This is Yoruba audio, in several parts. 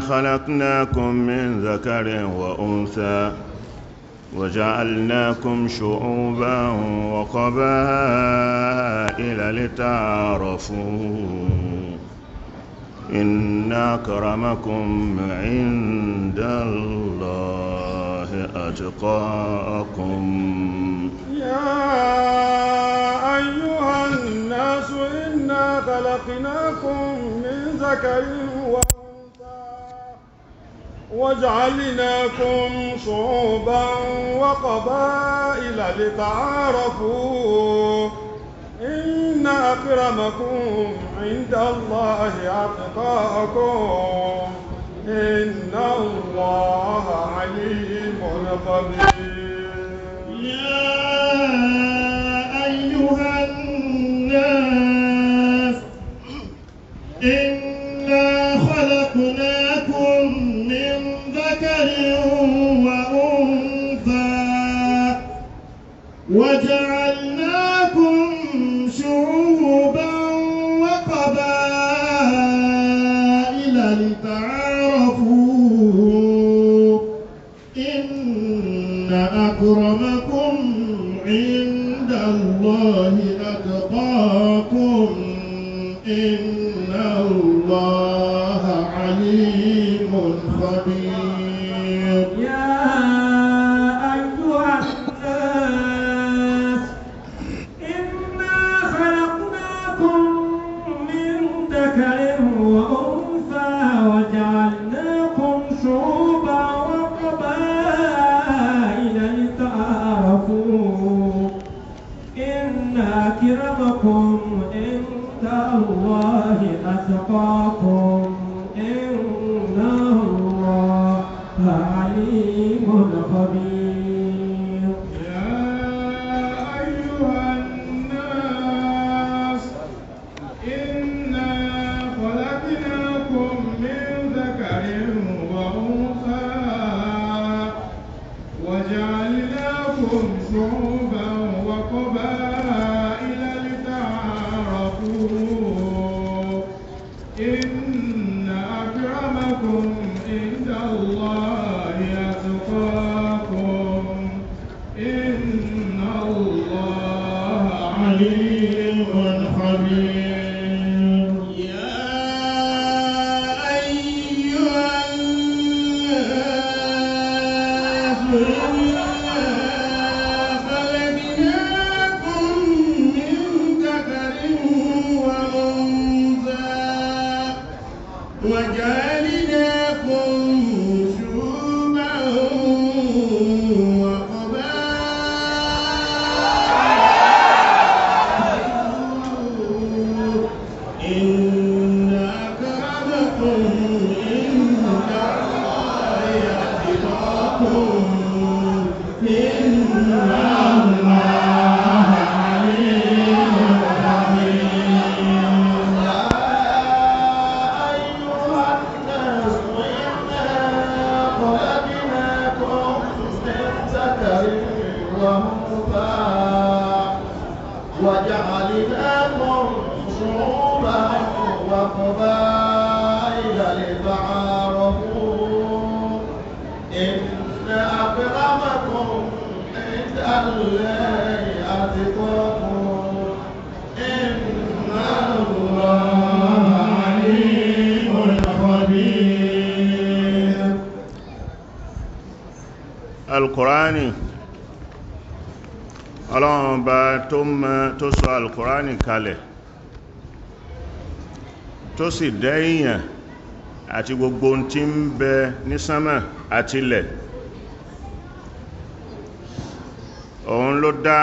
خلقناكم من ذكر وأنثى وجعلناكم شعوبا وقبائل لتعارفوا إن أكرمكم عند الله أتقاكم. يا أيها الناس إنا خلقناكم من ذكر وجعلناكم شعوبا وقبائل لتعارفوا إن أكرمكم عند الله أتقاكم إن الله عليم خبير. يا أيها الناس إنا خلقناكم من ذكر وأنثى وجعلناكم شعوبا وقبائل لتعارفوا إن أكرمكم عند الله أتقاكم إن الله عليم خبير. يا أيها الناس إنا خلقناكم من ذكر وأنثى وجعلناكم شعوبا وقبائل لتعارفوا إن أكرمكم عند الله أتقاكم إن الله عليم خبير. يا أيها الناس إنا خلقناكم من ذكر وأنثى شعوبا وقبائل لتعارفوا إن أكرمكم عند الله أتقاكم إن الله عليم خبير. يا أيها الناس خلقناكم من ذكر وأنثى وجعلناكم شعوبا وقبائل إن أكرمكم عند الله أتقاكم إن الله عليم خبير. أيها الناس إنا خلقناكم من ذكر وأنثى وجعلناكم شعوبا وقبائل لتعارفوا إن أكرمكم عند الله أتقاكم إن الله عليم خبير. Al-Qur'ani Ọlọ́run bá tó sọ Al-Qur'ani kalẹ̀ tó sì dá èèyàn àti gbogbo ohun tí ń bẹ ní sánmà àti ilẹ̀. Òun ló dá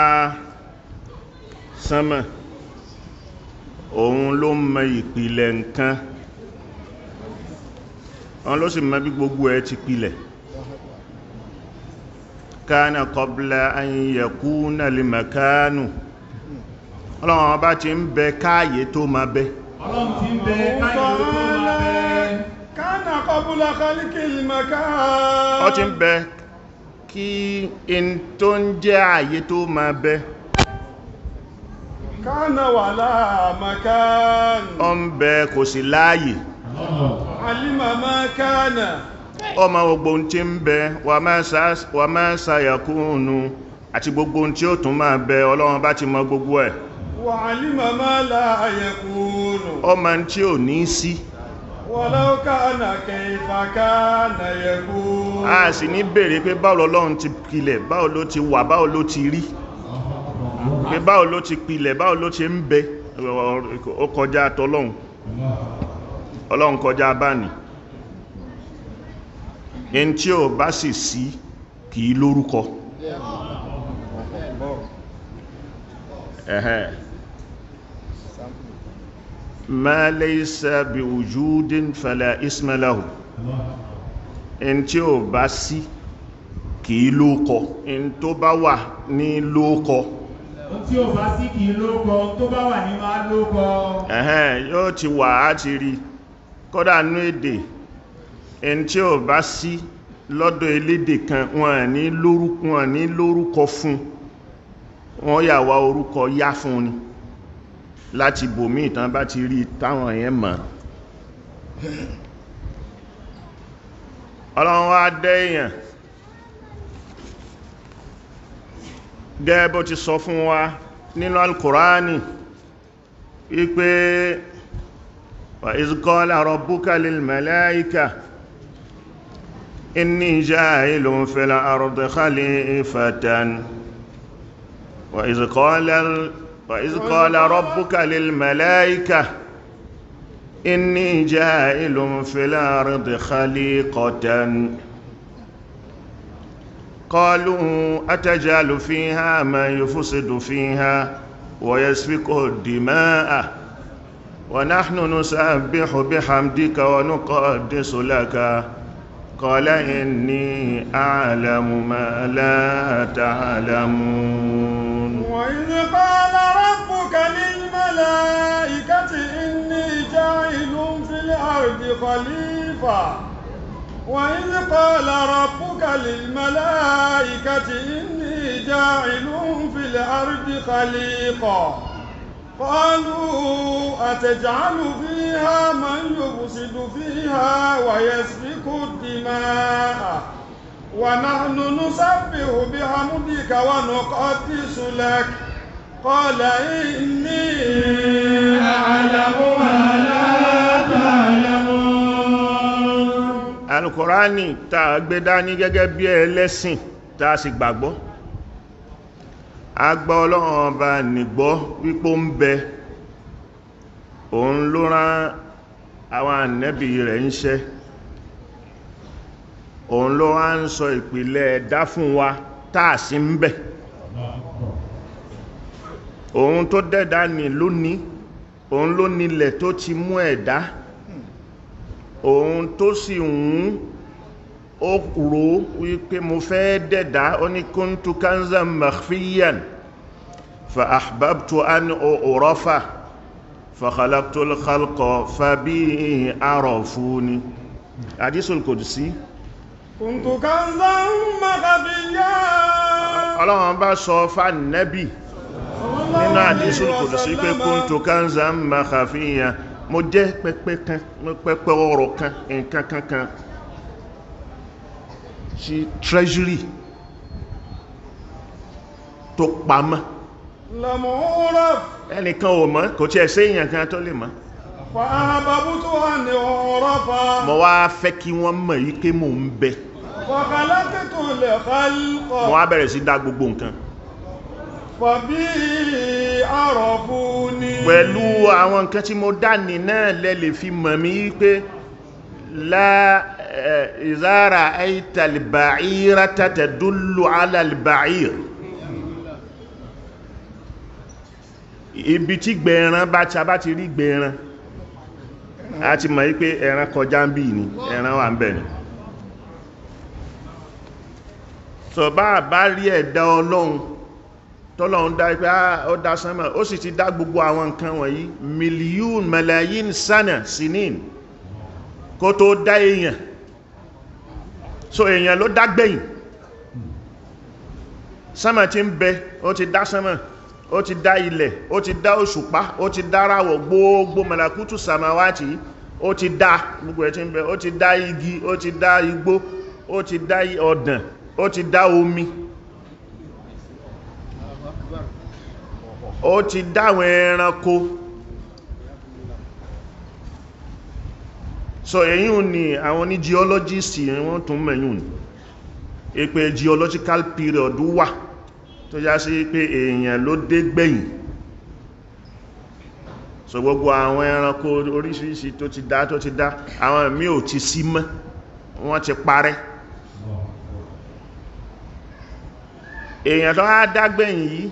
sánmà, òun ló mọ ìpìlẹ̀ nǹkan, òun ló sì mọ bí gbogbo ẹ ti pilẹ̀. Kana qabla an yakuna al-makanu. Ọlọ́run ọba ti ń bẹ káàyè tó máa bẹ. Ọlọ́run ti ń bẹ káyọ̀ tó máa bẹ. كان قبل خلق المكان. Ó ti ń bẹ kí in tó ń jẹ́ ààyè tó máa bẹ. كان ولا مكان. Ó ń bẹ kò sí láàyè. علم ما كان. Ọmọ gbogbo ohun tí ń bẹ wa ma sayakunu àti gbogbo ohun tí ó tún máa bẹ. Ọlọ́run bá ti mọ gbogbo ẹ̀. وعلم ما لا يكون. Ọmọ tí ò ní sí. ولو كان كيف كان يكون. A sì ní bèèrè pé báwo l'Ọlọ́run ti pilẹ̀, báwo ló ti wà, báwo ló ti rí, pé báwo ló ti pilẹ̀, báwo ló ti ń bẹ. Ó kọjá tọlọ́run. Ọlọ́run kọjá báni. In tí ò bá sì sí kìí lórúkọ. Ma laysa bi wujudin fala isma lahu. In tí ò bá sí kìí lóókọ. In tó bá wà ní lóókọ. Tí ò bá sí kìí lóókọ, tó bá wà ní máa lóókọ. Yóò ti wà á ti rí. Kódà nú èdè, in tí ò bá sí lọ́dọ̀ elédè kan wọn ní lórúkọ fún, wọ́n yà wá orúkọ yá fún ni láti bòmí ìtàn bá ti rí táwọn èèyàn mọ̀. Ọlọ́run wá dẹ́ èèyàn gẹ́gẹ́ bó ti sọ fún wa nínú Al-Qur'ani wípé wa iz qala rabbuka lil malaika inni ja'ilun fil ardi khalifatan wa iz qala rabbuka lil malaika inni ja'ilun fil ardi khaliqatan qalu atajalu fiha man yufsidu fiha wa yasfiku ad-dima'a wa nahnu nusabbihu bihamdika wa nuqaddisu laka qala inni a'lamu ma la ta'lamun. Wa idh qala rabbuka lil malaikati inni ja'ilun fil ardi khalifa. وإذ قال ربك للملائكة إني جاعل في الأرض خليفة قالوا أتجعل فيها من يفسد فيها ويسفك الدماء ونحن نسبح بحمدك ونقدس لك قال إني أعلم ما لا تعلمون. Al-Qur'ani tá gbé dání gẹ́gẹ́ bí ẹlẹ́sìn tá sì gbàgbọ́ a gbọ́ Ọlọ́run Ọba nígbọ́ wípé ó ń bẹ òun ló rán àwọn ànábì rẹ̀ ńṣẹ́ òun ló wá ń sọ ìpìlẹ̀ ẹ̀dá fún wa tá sí ń bẹ òun tó dẹ́dá ní lónìí òun ló nílẹ̀ tó ti mú ẹ̀dá òun tó sì ń ó rò wípé mo fẹ́ dẹ́dá ó ní kuntu kanzan makhfiyan fa ahbabtu an u'rafa fa khalaqtul khalqa fa bi arafuni hadisul qudsi kuntu kanzan makhfiyan Ọlọ́run bá sọ fún Nábì nínú hadisul qudsi pé kuntu kanzan makhfiyan mo jẹ́ pẹpẹ ọrọ̀ kan nǹkan kankan sí treasury tó pamọ́ lamuraf ẹnìkan ò mọ̀ kò tí ẹ̀ sí èyàn kan tó lè mọ̀ fa ahbabtu an u'rafa mo wá fẹ́ kí wọ́n mọ̀ yí pé mò ń bẹ fa khalaqtul khalqa mo wá bẹ̀rẹ̀ sí dá gbogbo nǹkan fa bi arafuni pẹ̀lú àwọn nǹkan tí mo dá ní náà lẹ lè fi mọ̀ mí pé ìzára aitalba'ira tadullu ala alba'ir ibi tí gbẹ̀ẹ̀rán bá ti rí gbẹ̀ẹ̀rán a ti mọ̀ wípé ẹran kọjá ń bí ní ẹran wà ń bẹ̀ ní so bá rí ẹ̀dá Ọlọ́run tọ́lọ́run dá pé ó dá sánmà ó sì ti dá gbogbo àwọn nǹkan wọ̀nyí mílíọ̀n mẹ́láyín sánà sinin kó tó dá èèyàn so èèyàn ló dá gbẹ̀yìn sánmà tí ń bẹ ó ti dá sánmà ó ti dá ilẹ̀ ó ti dá òṣùpá ó ti dá ràwọ̀ gbogbo mẹ́làkútù samawati ó ti dá gbogbo ẹ̀ tí ń bẹ ó ti dá igi ó ti dá igbó ó ti dá ọ̀dàn ó ti dá omi ó ti dáwọn ẹranko so èyí ni àwọn ní geologist wọ́n tún mẹ́yìn ìpé geological period wà tó já sí pé èèyàn ló dé gbẹ̀yìn so gbogbo àwọn ẹranko oríṣiríṣi tó ti dá àwọn mí ò ti sí mọ́ wọ́n ti parẹ́ èèyàn tó á dágbẹ̀yìn yìí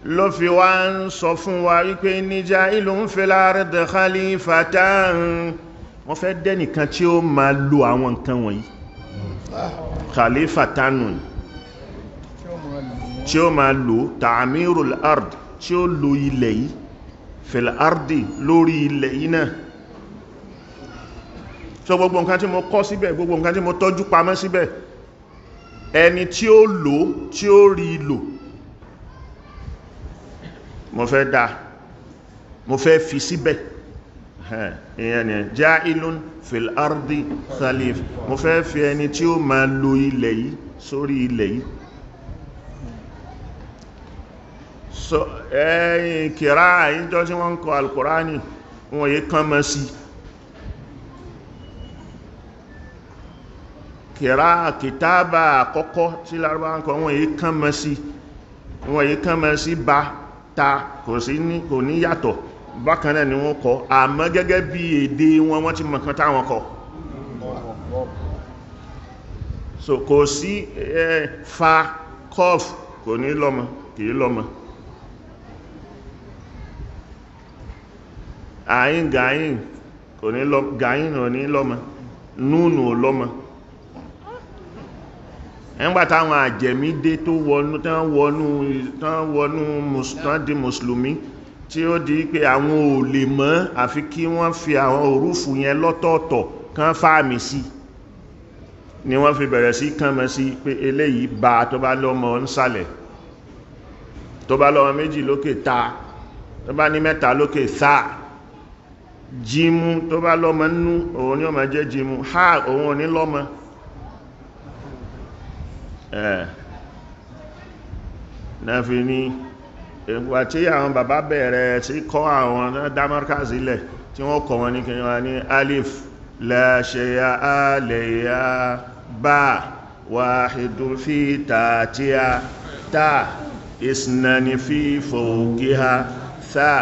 ló fi wá ń sọ fún wa wípé níjà ìlú ń fẹ́ láàrẹ́dẹ̀ khalifatan wọ́n fẹ́ dẹ́nìkan tí ó máa lo àwọn nǹkan wọ̀nyí khalifatanu tí ó máa lo ta'amirul ard tí ó lo ilẹ̀ yìí fil ardi lórí ilẹ̀ yìí náà so gbogbo nǹkan tí mo kọ́ síbẹ̀ gbogbo nǹkan tí mo tọ́jú pamọ́ síbẹ̀ ẹni tí ó lò tí ó rí lò mo fẹ́ dá mo fẹ́ fi síbẹ̀ ìyẹn ni ja'ilun fil ardi khalif mo fẹ́ fi ẹni tí ó máa lo ilẹ̀ yìí sórí ilẹ̀ yìí so ẹ̀yìn kìrá àyíjọ́ tí wọ́n ń kọ Al-Qur'ani wọ́n yí kán mọ́ sí kìrá kìtàbà àkọ́kọ́ tí Lárúbáwá ń kọ wọ́n yí kán mọ́ sí bá ta kò ní yàtọ̀ bákan náà ni wọ́n kọ àmọ́ gẹ́gẹ́ bí èdè wọ́n ti mọ̀ kan táwọn kọ so kò sí fa kọf kò ní lọ́mọ kìí lọ́mọ àyín gàáyìn kò ní lọ́mọ gàáyìn ò ní lọ́mọ núnù ò lọ́mọ ẹgbà táwọn àjẹ̀mí dé tó tán di mùsùlùmí tí ó di pé àwọn ò lè mọ̀ àfi kí wọ́n fi àwọn òrùfù yẹn lọ́tọ̀ọ̀tọ̀ kan fàmì sí ni wọ́n fi bẹ̀rẹ̀ sí kánmọ́ sí pé eléyìí bá tó bá lọ́mọ nsàlẹ̀, tó bá lọ́mọ méjì lókè ta, tó bá ní mẹ́ta lókè sá. Jímú tó bá lọ́mọ nú òun ni ó máa jẹ́ jímú, ha òun ò ní lọ́mọ. Náà fi ní ìgbà tí àwọn bàbá bẹ̀rẹ̀ sí kọ́ àwọn dámárkà sílẹ̀ tí wọ́n kọ́ wọn ní kí wọ́n ní alif la shay'a alayha ba wahidun fi tatiha ta isnani fi fawqiha tha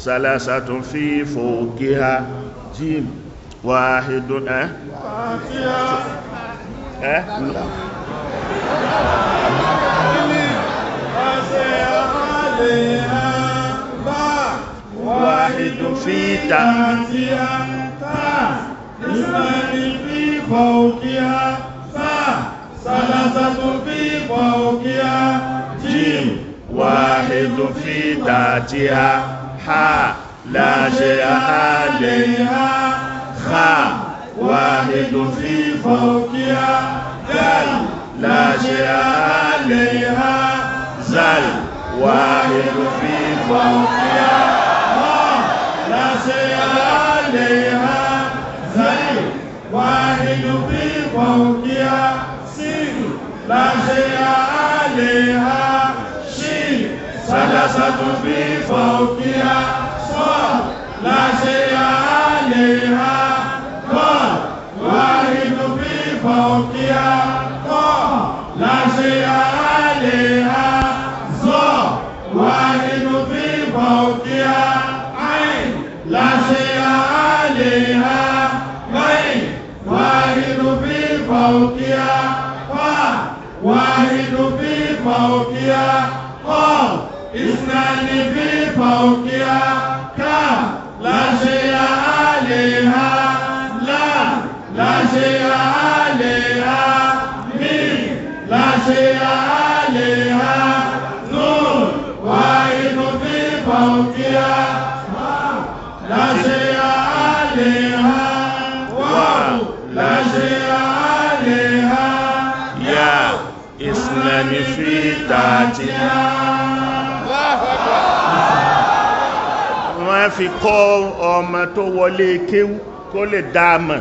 salasatun fi fawqiha jim wahidun واحد في تحتها اثنان في فوقها ثلاثة في فوقها جيم واحد في تحتها حاء لا شيء عليها خاء واحد في فوقها دال لا شيء عليها زل واحد في فوقها لا شيء عليها زي واحد في فوقها سين لا شيء عليها شين ثلاثة في فوقها صاد لا شيء عليها قال واحد في فوقها قاف لا شيء عليها ظا واحد في فوقها عين لا شيء عليها غين واحد في فوقها فاء واحد في فوقها قاف اثنان في فوقها كاف لا شيء عليها لا شيء عليها ميم لا شيء عليها نور واحد في فوقها لا شيء عليها واو لا شيء عليها يا اثنان في تحتها. Wọ́n fi kọ́ ọmọ tó wọlé kéwú kó lè dáàmà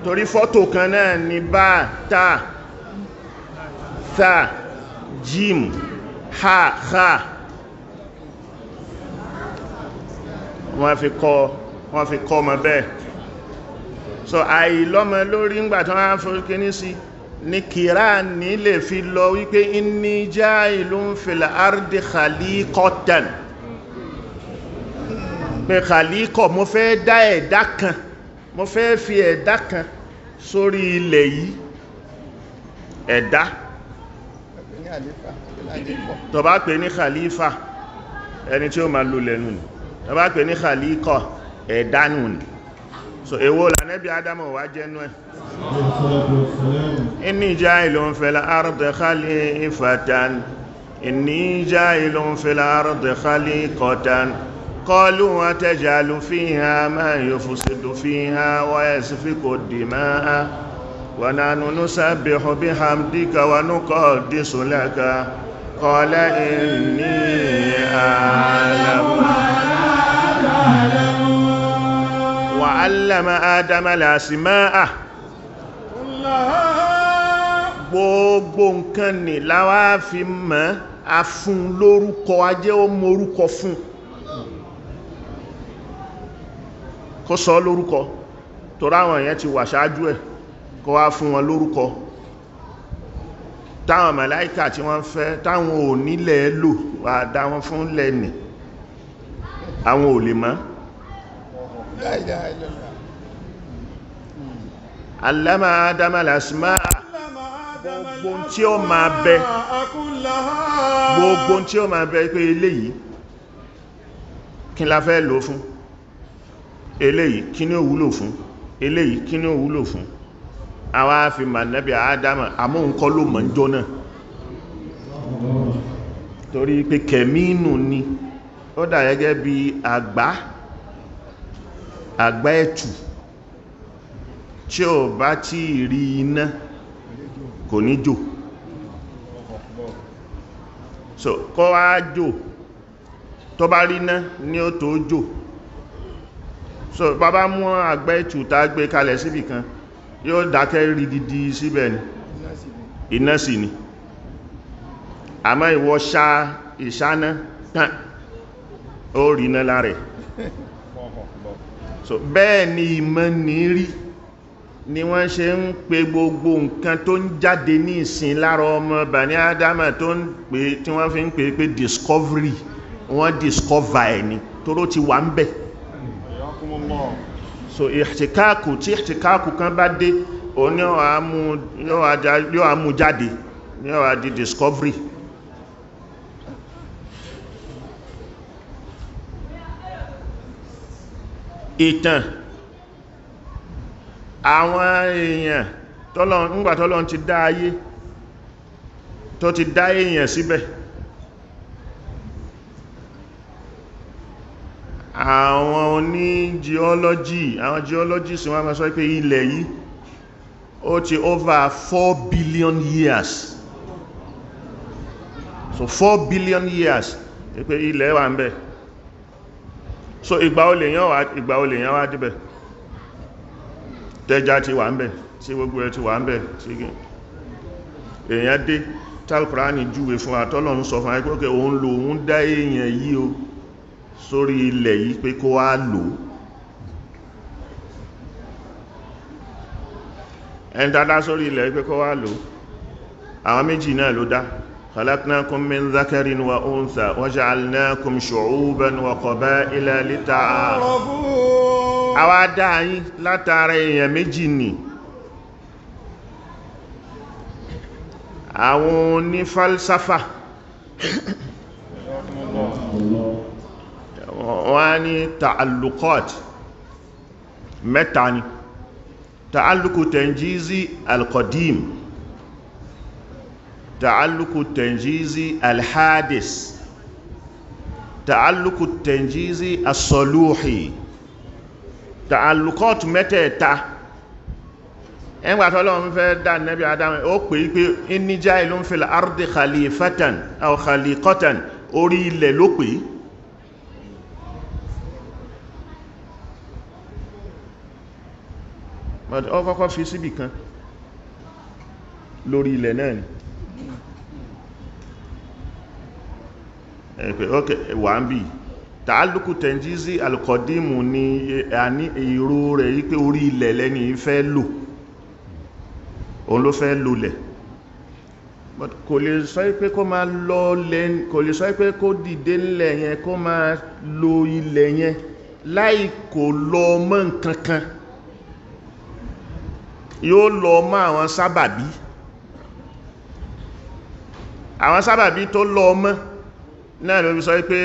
torí fọ́tò kan náà ní bá ta tha jim ha kha. Wọ́n fi kọ́ ọmọ bẹ́ẹ̀. So àìlọ́mọ lórí ńgbà tí wọ́n á fún kíní sí ní kìrá ní lè fi lọ wípé inni ja'ilun fil ardi khaliqatan, pé khaliqo mo fẹ́ dá ẹ̀dá kan, mo fẹ́ fi ẹ̀dá kan sórí ilẹ̀ yìí. Ẹ̀dá tó bá pè ní khalifa ẹni tí ó máa lò lẹ́nu ni, tó bá pè ní khaliqo ẹ̀dá nù ni. So èwo l'Ànábì Ádámù wá jẹ́nu ẹ̀. Inni ja'ilun fil ardi khalifatan inni ja'ilun fil ardi khaliqatan qalu ataj'alu fiha man yufsidu fiha wa yasfiku ad-dima'a wa nahnu nusabbihu bihamdika wa nuqaddisu laka qala inni a'lamu wa 'allama Adama al-asma'a. Gbogbo nǹkan ni láwá fi mọ̀ a fún lórúkọ, ajẹ́ ó mórúkọ fún, kó sọ lórúkọ tó ráwọn èèyàn ti wà ṣáájú ẹ̀ kó wá fún wọn lórúkọ táwọn màláíkà tí wọ́n fẹ́ táwọn ò nílẹ̀ lò wà dá wọn fún lẹ́nì àwọn ò lè mọ̀. Allama Adama al-asma'a, gbogbo tí ó máa bẹ, gbogbo tí ó máa bẹ pé eléyìí kí la fẹ́ lò fún, eléyìí kí ní ó wúlò fún, eléyìí kí ní ó wúlò fún. Àwa fi mà Nábì Ádámà àmọ́ nǹkan ló mọ̀ ń jọ náà torí pé kẹ̀mínù ni ó dà gẹ́gẹ́ bí àgbá ẹ̀tù tí ó bá tí rí iná kò ní jò so kọ́ wá jò tó bá rí ná ní ó tó jò so bàbá mú àgbẹ́ ìtùta gbé kalẹ̀ síbì kan yóò dákẹ́ rí gidi síbẹ̀ ni iná sì ni àmọ́ ìwọ ṣá ìṣáná tán ó rí iná lára so bẹ́ẹ̀ ni ìmọ̀ ní rí ni wọ́n ṣe ń pe gbogbo nǹkan tó ń jáde ní ìsìn lára ọmọ Bani Adama tó ń pè tí wọ́n fi ń pè pé discovery wọ́n discover ẹni tóró ti wà ń bẹ̀ so ìhtìkáàkù tí ìhtìkáàkù kan bá dé òun ni yóò àmú jáde ní ọ̀rọ̀ di discovery ìtàn àwọn èèyàn nígbàtọ́lọ́n ti dá ayé tó ti dá èèyàn síbẹ̀ àwọn oní geology àwọn geologists wọ́n máa sọ pé ilẹ̀ yìí ó ti over 4 billion years so 4 billion years pé ilẹ̀ wà ń bẹ̀ so ìgbà olè yàn wá débẹ̀ tẹ́já ti wà ń bẹ̀ tí gbogbo ẹ ti wà ń bẹ̀ tí èyàn dé tálkùránì júwe fún àtọ́lọ́run sọ fún àìkókè òun lò òun dá èyàn yìí o sórí ilẹ̀ yìí pé kó wá lò ẹni tàdá sórí ilẹ̀ yìí pé kó wá lò àwọn méjì náà ló dá khalaqnakum min dhakarin wa untha wa ja'alnakum shu'uban wa qaba'ila lita'arafu àwa dá yín látara èèyàn méjì ni àwọn oní falsafa wọ́n ní ta'alluqat mẹ́ta ni ta'alluqu tanjizi al-qadim ta'alluqu tanjizi al-hadis ta'alluqu tanjizi as-saluhi ta'alluqat mẹ́tẹ̀ẹ̀ta ẹgbà tọ́lọ́run fẹ́ dá Nábì Adam ó pè pé inni ja'ilun fil ardi khalifatan aw khaliqatan orí ilẹ̀ ló pè ọ kọ́kọ́ fi síbì kan lórí ilẹ̀ náà ni ẹ̀pẹ̀ ok wà ń bí tààlùkù tẹ̀njízi alkọ̀dímù ni a ní èrò rẹ̀ yí pé orí ilẹ̀ lẹ́ni fẹ́ lò òun ló fẹ́ lò lẹ̀ kò lè sọ pé kó máa lọ lẹ́n kò lè sọ pé kó dìde lẹ̀ yẹn kó máa lo ilẹ̀ yẹn láì kò lọ mọ́ nǹkankan yóò lọ mọ́ àwọn sábàbí tó lọ mọ́ náà ló fi sọ pé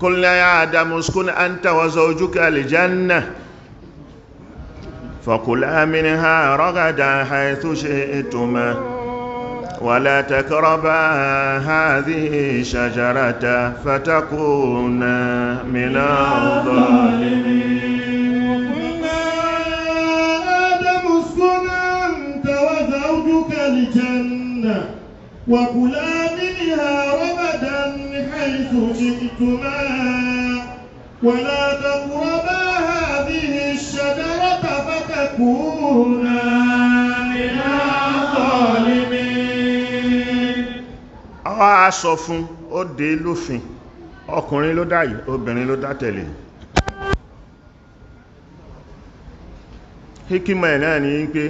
qulna ya Adamu uskun anta wa zawjuka al-janna fakula minha ragadan haythu shi'tuma wa la taqraba hadhihi shajarata fatakuna min adh-dhalimin الجنة وكلا منها رغدا حيث شئتما ولا تقربا هذه الشجرة فتكونا من الظالمين àwọn aṣọ fún ó dé lófin ọkùnrin ló dá yìí obìnrin ló dá tẹ̀lé hikima ẹ̀ náà ni pé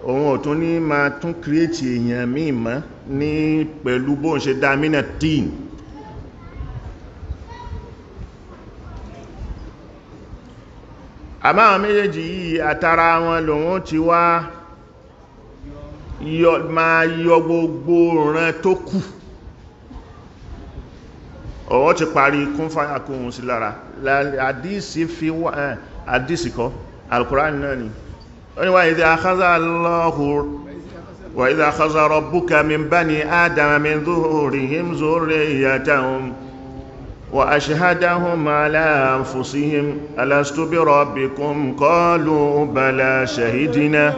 òun ò tún ní máa tún kírètì èèyàn míì mọ́ ní pẹ̀lú bó ń ṣe dá mínà tíìn àmá àwọn méjèèjì yìí àtàrà wọn lòun ti wá máa yọ gbogbo ràn tó kù ọwọ́ ti parí kún fáyà kún sí lára àdísì fi wá àdísì kọ́ Al-Qur'an náà ni وإذا أخذ ربك من بني آدم من ظهورهم ذريتهم وأشهدهم على أنفسهم ألست بربكم قالوا بلى شهدنا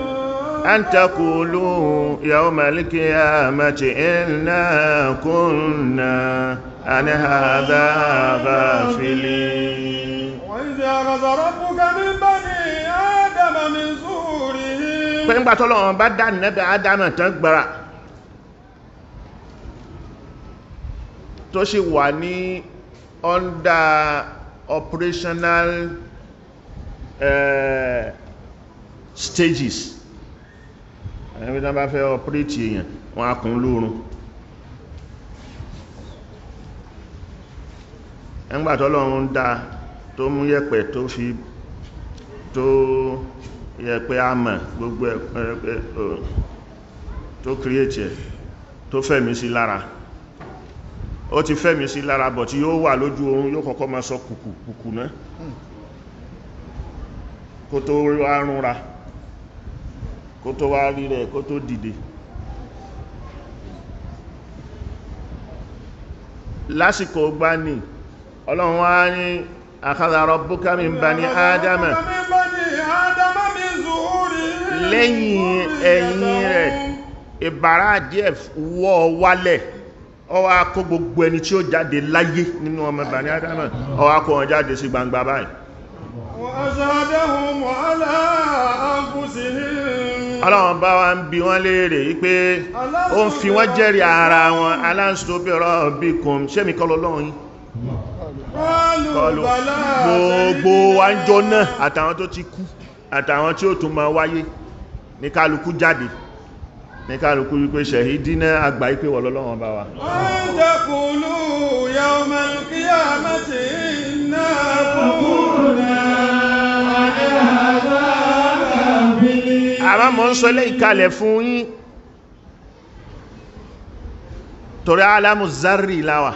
an taqulu yawmal qiyamati inna kunna an hadha ghafilin. Wa idh akhadha rabbuka min bani Adama min zuhurihim. Pé ńgbà t'Ọlọ́run bá dá Nábì Ádámù tán gbára tó sì wà ní under operational stages. Ẹni tí wọ́n bá fẹ́ operate èèyàn wọ́n á kùn lóòrùn. Ẹgbà t'Ọlọ́run dá tó mú yẹ̀pẹ̀ tó yẹ̀pẹ̀ àmà gbogbo tó create ẹ̀ tó fẹ̀mí sí lára. Ó ti fẹ̀mí sí lára bọ̀ tí yóò wà lójú oorun yóò kọ́kọ́ máa sọ kùkù náà kó tó wá rúnra kó tó wá rí rẹ̀ kó tó dìde. Lásìkò gbá ní Ọlọ́run wá ní akhadha rabbuka min bani Adama lẹ́yìn ẹ̀yìn rẹ̀ ìbára díẹ̀ wọ́ wálẹ̀ ó wá kó gbogbo ẹni tí ó jáde láyé nínú ọmọ bani Adama ó wá kó wọn jáde sí gbangba báyìí. وأشهدهم على أنفسهم. Ọlọ́run bá wá ń bi wọ́n léèrè wípé ó ń fi wọ́n jẹ́rìí ara wọn alastu bi rabbikum ṣé mi kọ́ l'Ọlọ́run yín. Qalu bala. Gbogbo wa ń jọ náà àtàwọn tó ti kú àtàwọn tí ó tún máa wáyé ní kálukú jáde ní kálukú wípé shahidina àgbà ìpé wọ̀ l'Ọlọ́run bá wa. An taqulu yawmal qiyamati inna kunna àmá mọ́ ń sọ lé ìkalẹ̀ fún yín torí alamu zarri láwà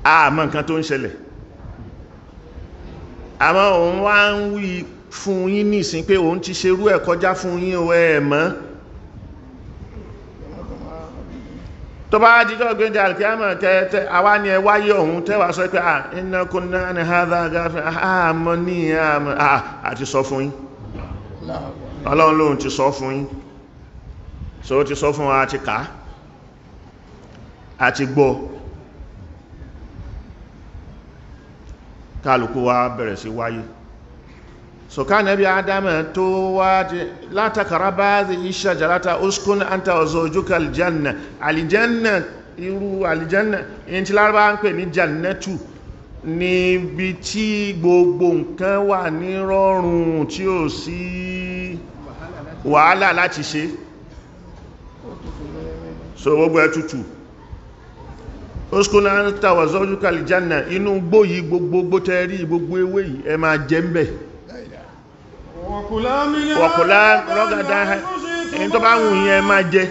àmọ́ nǹkan tó ń ṣẹlẹ̀ àmọ́ òun wá ń wí fún yín nísìn pé òun ti ṣerú ẹ̀ kọjá fún yín o mọ́ tó bá jíjọ́ gbẹ́ndẹ̀ alkiyama kẹtẹ́ àwa ni ẹ wáyé ọ̀hún tẹ́wàá sọ pé inna kunna an hadha ghafilin àmọ́ ní àmọ́ àti sọ fún yín Ọlọ́run lóhun ti sọ fún yín so ti sọ fún wa àti ká àti gbọ́ kálukú wa bẹ̀rẹ̀ sí wáyé so ká Nábì Ádámù tó wá la taqraba hadhihi shajarata uskun anta wa zawjuka aljanna aljanna irú aljanna in tí Lárúbá ń pè ní jannatu níbi tí gbogbo nǹkan wà ní rọrùn tí ó sí wàhálà láti ṣe so gbogbo ẹ̀ tutù uskun anta wa zawjuka aljanna inú gbóyí gbogbo tẹ́rí gbogbo ewé yìí ẹ máa jẹ ń bẹ̀ wọ̀kùlá rọ́gàdá ẹni tó bá wù yẹn máa jẹ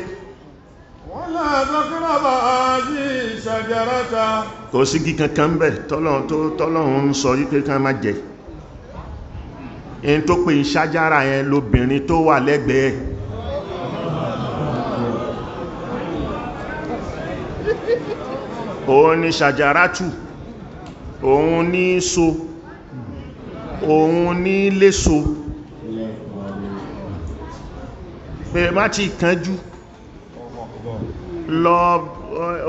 wala taqraba hadhihi shajarata. kò sí igi kankan bẹ̀ tọ́lọ́run ń sọ wípé kan máa jẹ ẹni tó pè ṣájára yẹn lóbìnrin tó wà lẹ́gbẹ̀ẹ́ òun ni ṣàjárátù òun ní so òun ní léso pé má ti kánjú lọ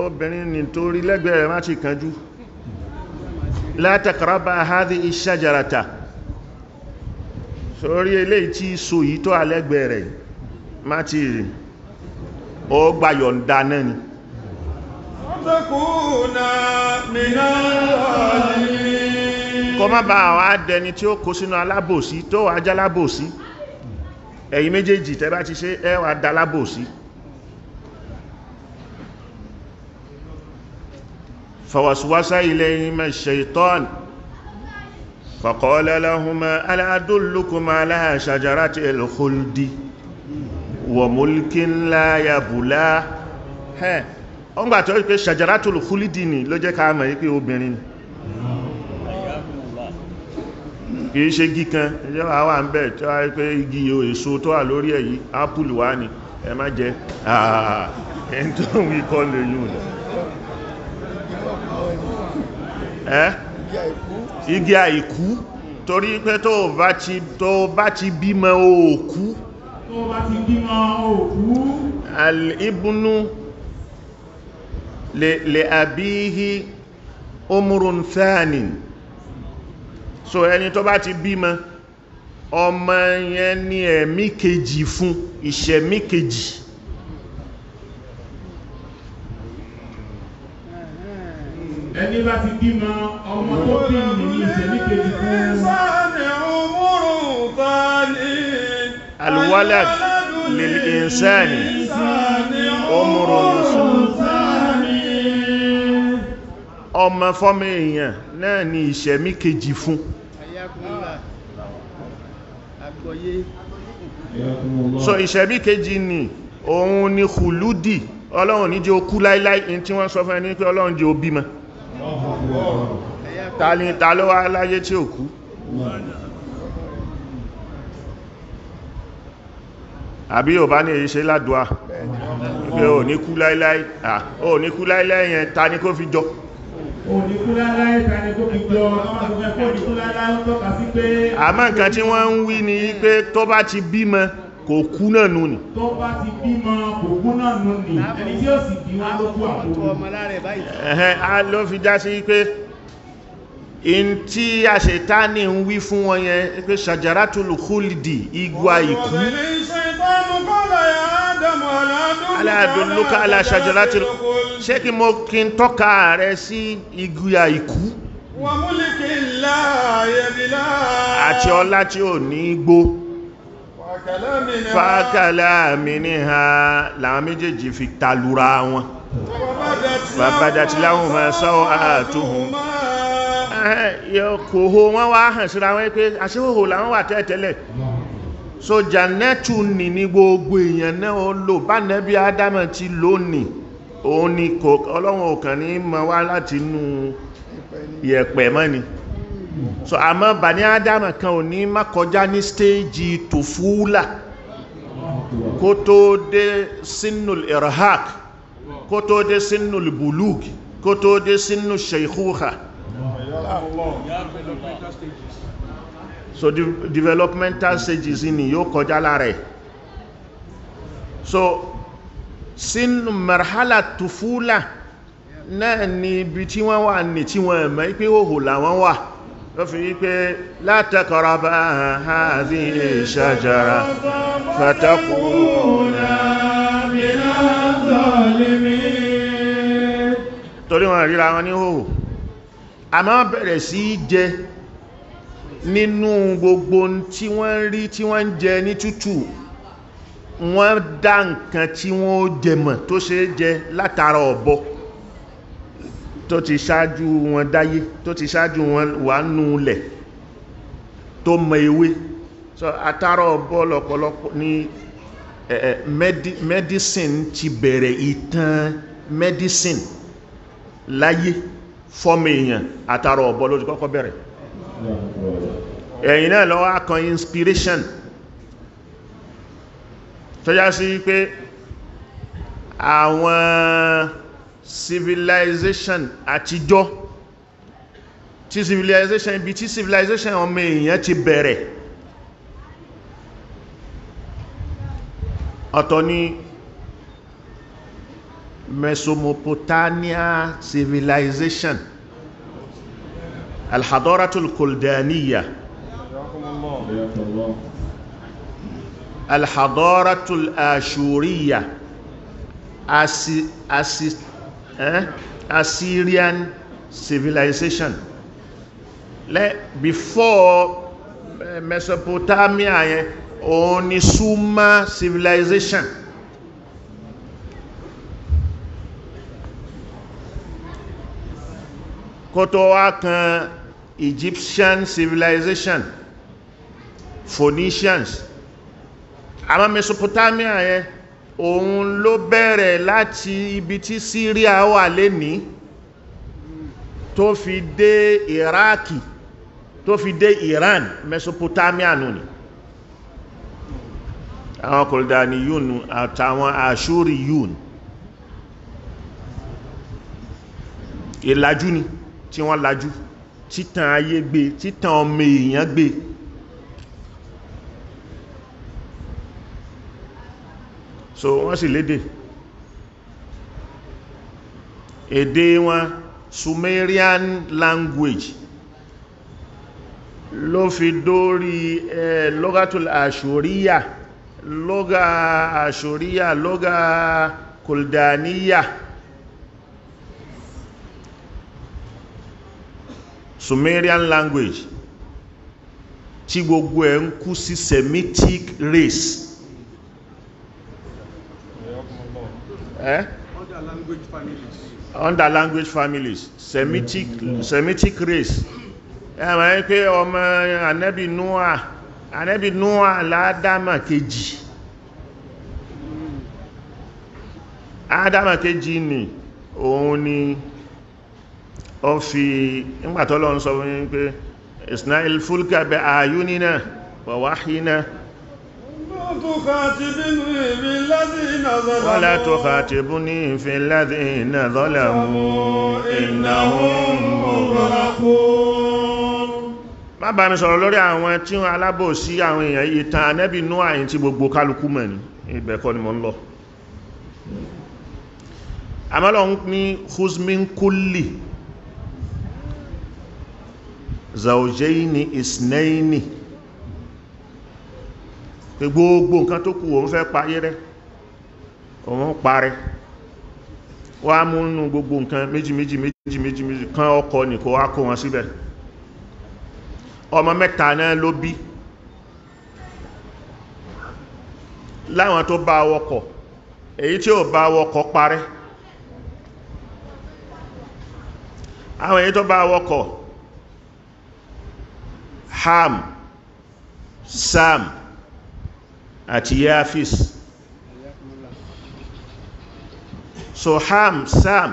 obìnrin nítorí lẹ́gbẹ̀ẹ́ rẹ̀ má ti kánjú la taqraba hadhihi shajarata sórí eléyìí tí so yìí tó alẹ́gbẹ̀ẹ́ rẹ̀ má ti rí ó gbàyọ̀ǹda náà ni takuna minal kọ má bá àwọn adẹni tí ó kó sínú alábòsí tó wà já lábòsí ẹ̀yin méjèèjì tẹ́ bá ti ṣe ẹ wá dá lábòsí fawaswasa ilayhima ash-shaytan faqala lahuma ala adullukum ala shajarati al-khuldi wa mulkin la yabla ọ̀n gbà tó rí pé shajaratul khuldi ni ló jẹ́ ká mọ̀ pé obìnrin kìí ṣe igi kan ẹjọ́ àwà ń bẹ̀ tó wá rí pé igi èso tó wà lórí èyí ápùlù wá ní ẹ má jẹ ẹni tó ń wí kọ́ lè yùn igi àìkú torí pé tó bá ti bímọ òkú al-ibnu li abihi umrun thanin. So ẹni tó bá ti bímọ ọmọ yẹn ní ẹ̀mí kejì fún ìṣẹ̀mí kejì. Ẹni bá ti bímọ ọmọ tó bí ní ìṣẹ̀mí kejì fún alwalad lil insani umrun thani. Ọmọ fọ́mọ èèyàn náà ní ìṣẹ̀mí kejì fún. So ìṣẹ̀mí kejì ni òun ni khuludi, Ọlọ́run ní jẹ́ ó kú láíláí. In tí wọ́n sọ fún ẹni pé Ọlọ́run jẹ́ ó bímọ. Ta ló wá láyé tí ó kú? Àbí ò bá ní èyí ṣe ládùá pé ò ní kú láíláí. Ò ní kú láíláí yẹn ta ni kó fi jọ? Àmọ́ nǹkan tí wọ́n ń wí ni pé tó bá ti bímọ kò kú náà nù ní. Tó bá ti bímọ kò kú náà nù ní. Ẹni tí ó sì bí wọn ló kú àpò. A ló fi já sí pé in tí àṣetánì ń wí fún wọn yẹn pé shajaratul khuldi, igwa ikú. Aláàdúnlúkà aláṣàjọ́láti ṣé kí mo kí n tọ́ka rẹ̀ sí igúya ikú àti ọlá tí ò ní gbó. Fákàlá mi ní ha láwọn méjèèjì fi talura wọn. Bàbádà tí láwọn máa sáwọ́ àtúhùn kò hó wọ́n wá hàn síra wọn pé àṣíhòhò làwọn wà tẹ́ẹ̀tẹ́lẹ̀. So Jannatu ní gbogbo èèyàn náà ó lò bá Nábì Ádámà ti lónìí. Òun ni Ọlọ́run ò kàn ní mọ wá láti inú yẹ̀pẹ̀ mọ́ ni. So àmọ́ Bani Ádámà kan ò ní má kọjá ní stéèjì tòfúlà kó tó dé sinnul irhaq, kó tó dé sinnul bulug, kó tó dé sinnul shaykhuha. So developmental stages ni yóò kọjá lára ẹ̀. So sínú marhala tufula náà ni ibi tí wọ́n wà ní tí wọ́n mọ̀ pé òhò làwọn wà. Ó fi wípé la taqraba hadhihi shajara fatakuna minaz zalimin. Torí wọ́n ríra wọn ní òhò. Àmọ́ bẹ̀rẹ̀ sí jẹ nínú gbogbo tí wọ́n rí tí wọ́n ń jẹ ní tútù. Wọ́n dá nǹkan tí wọ́n jẹ mọ̀ tó ṣe jẹ látara ọ̀bọ tó ti ṣáájú wọn dáyé, tó ti ṣáájú wọn wà núlẹ̀ tó mọ ewé. So àtàrà ọ̀bọ lọ́pọ̀lọpọ̀ ní medicine ti bẹ̀rẹ̀, ìtàn medicine láyé fọ́mọ èèyàn àtàrà ọ̀bọ ló ti kọ́kọ́ bẹ̀rẹ̀. Ẹ̀yìn náà lọ́wọ́ akàn inspiration tó yá sí pé àwọn civilization àtijọ́ tí civilization ibi tí civilization ọmọ èèyàn ti bẹ̀rẹ̀ ọ̀tọ̀ ni Mesopotamia civilization, al-hadaratul kuldaniya, al-hadaratul ashuriya, Assyrian civilization. Before Mesopotamia yẹn òun ni Sumer civilization. Kó tó wá kan Egyptian civilization, Phoenicians. Àmọ́ Mesopotamia yẹn òun ló bẹ̀rẹ̀ láti ibi tí Syria wà lénìí tó fi dé Iraki, tó fi dé Iran. Mesopotamia nù ni àwọn Kuldaniyun àtàwọn Ashuriyun. Ìlàjú ni tí wọ́n lajú títàn ayé gbé, títàn ọmọ èèyàn gbé. So wọ́n sì lédè èdè wọn Sumerian language ló fi dórí lọ́gàtul àṣòríyà, lọ́gà kùldàníyà. Sumerian language tí gbogbo ẹ̀ ń kú sí Semitic race. Under language families, Semitic race. Ẹ̀mọ̀ pé ọmọ Ànábì Noah l'Ádámà kejì. Ádámà kejì ni òun ni ó fi ìgbàtọ́lọ́ ń sọ fún yín pé Isna'il fulka bi ayunina wa wahyina wala tukhatibuni fil ladhina zalamu innahum mughraqun. Má bá mi sọ̀rọ̀ lórí àwọn tí wọ́n alábòsí àwọn èèyàn ìtàn Ànábì Noah yìí tí gbogbo kálukú mọ̀ ní ibẹ̀ kọ́ ni mo ń lọ. Àmọ́lọ́ ní khuz min kulli zawjayni isnayni, pé gbogbo nǹkan tó kù òun fẹ́ parí rẹ̀, òun parí wá mú nínú gbogbo nǹkan méjì kan ọkọ ní kó wá kó wọn síbẹ̀. Ọmọ mẹ́ta náà ló bí, láwọn tó bá wọkọ̀, èyí tí ò bá wọkọ̀ parí, àwọn èyí tó bá wọkọ̀ Ham, Sam àti Yafis. So Ham, Sam,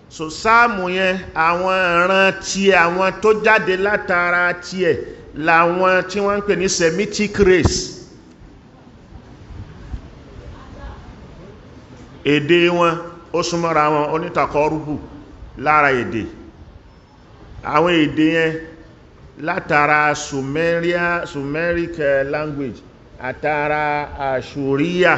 so Sam yẹn àwọn ìran tí àwọn tó jáde látara tí ẹ̀ láwọn tí wọ́n ń pè ní Semitic race. Èdè wọn ó súnmọ́ra wọn, onítàkọ́rùbù lára èdè. Àwọn èdè yẹn látara Sumeric language àtara Àṣòríyà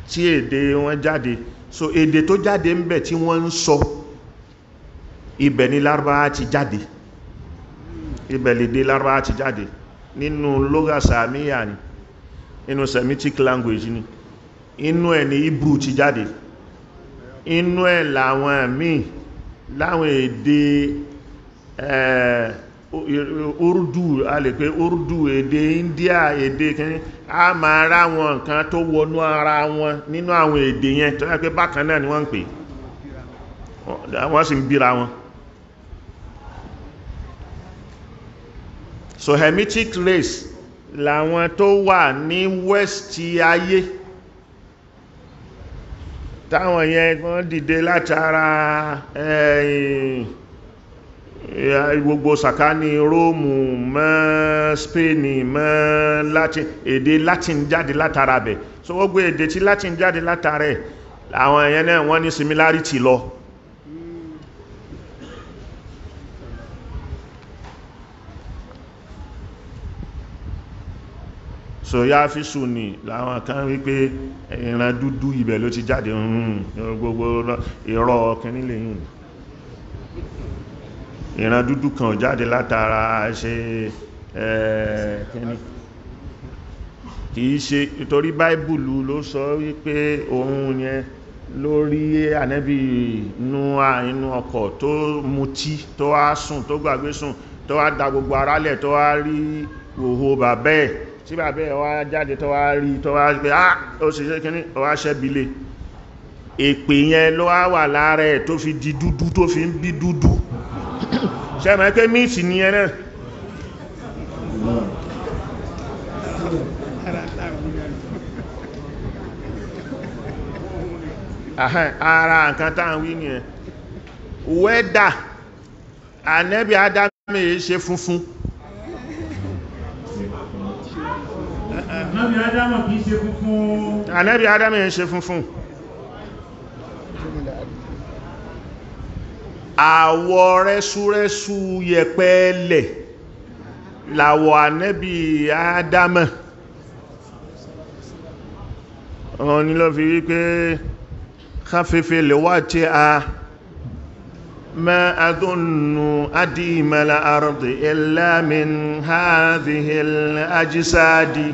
tí èdè wọn jáde. So èdè tó jáde ń bẹ̀ tí wọ́n ń sọ, ibẹ̀ ni Lárúbáwá ti jáde, ibẹ̀ lédè Lárúbáwá ti jáde nínú lugha Sàmíyà ni, nínú Semitic language ni, inú ẹ̀ ni Hebrew ti jáde, inú ẹ̀ làwọn míì láwọn èdè Urdu, a lè pé Urdu, èdè India, èdè kìíní, a máa rá wọn nǹkan tó wọnú ara wọn nínú àwọn èdè yẹn tó yẹ pé bákan náà ni wọ́n ń pè, wọ́n sì ń bíra wọn. So Hamitic race làwọn tó wà ní west ayé, táwọn yẹn wọ́n dìde látara gbogbo sàkání Róòmù mọ́ Spain mọ́ Latin, èdè Latin jáde látara bẹ̀. So gbogbo èdè tí Latin jáde látara ẹ̀ àwọn èèyàn náà wọ́n ní similarity lọ. So Yafisu ni láwọn kan wípé ìran dúdú ibẹ̀ ló ti jáde, gbogbo ìrọ̀ kìíní lè yìn, ìran dúdú kan ò jáde látara ṣe kìíní, kìí ṣe nítorí Báíbùlù ló sọ wípé òun yẹn lórí Ànábì Nóà inú ọkọ̀ tó mutí, tó wá sùn, tó gbàgbé sùn, tó wá da gbogbo arálẹ̀, tó wá rí òhò bàbá ẹ̀, tí bàbá ẹ̀ wá jáde, tó wá rí, tó wá pé ó sì ṣe kíní, ó wá ṣẹ́bílé. Èpè yẹn ló wà lára ẹ̀ tó fi di dúdú, tó fi ń bí dúdú. Ṣé mọ̀ pé míìtì ni ẹ náà? Ara nǹkan táwọn wí ni ẹ̀. Wẹ́dà, Ànábì Ádámù èé ṣe funfun. Ànábì Ádámù kìí ṣe funfun. Ànábì Ádámù èé ṣe funfun. àwọ̀ rẹ́súrẹ́sú yẹpẹ́lẹ̀ làwọ̀ ànábì Ádámà wọn ni ló fi wípé káfífẹ́ lè wá tí a ma adúnnù adìmọ̀lá àrùdì illa min hadhihi al-ajsadi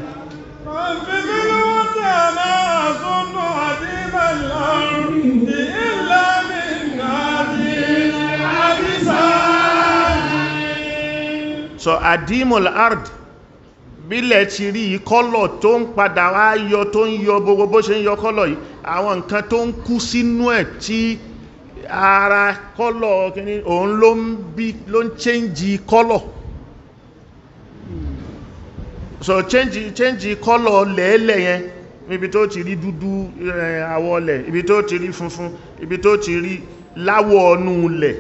so adimul ard bílẹ̀ ti rí kọ́lọ̀ tó ń padà wá yọ tó ń yọ gbogbo bó ṣe ń yọ kọ́lọ̀ yìí àwọn nǹkan tó ń kú sínú ẹ̀ tí ara kọ́lọ̀ kìíní òun ló ń change kọ́lọ̀ so change kọ́lọ̀ lẹ́ẹ̀lẹ̀ yẹn ibi tó ti rí dúdú àwọ̀ lẹ̀ ibi tó ti rí funfun ibi tó ti rí láwọ̀ ọnú lẹ̀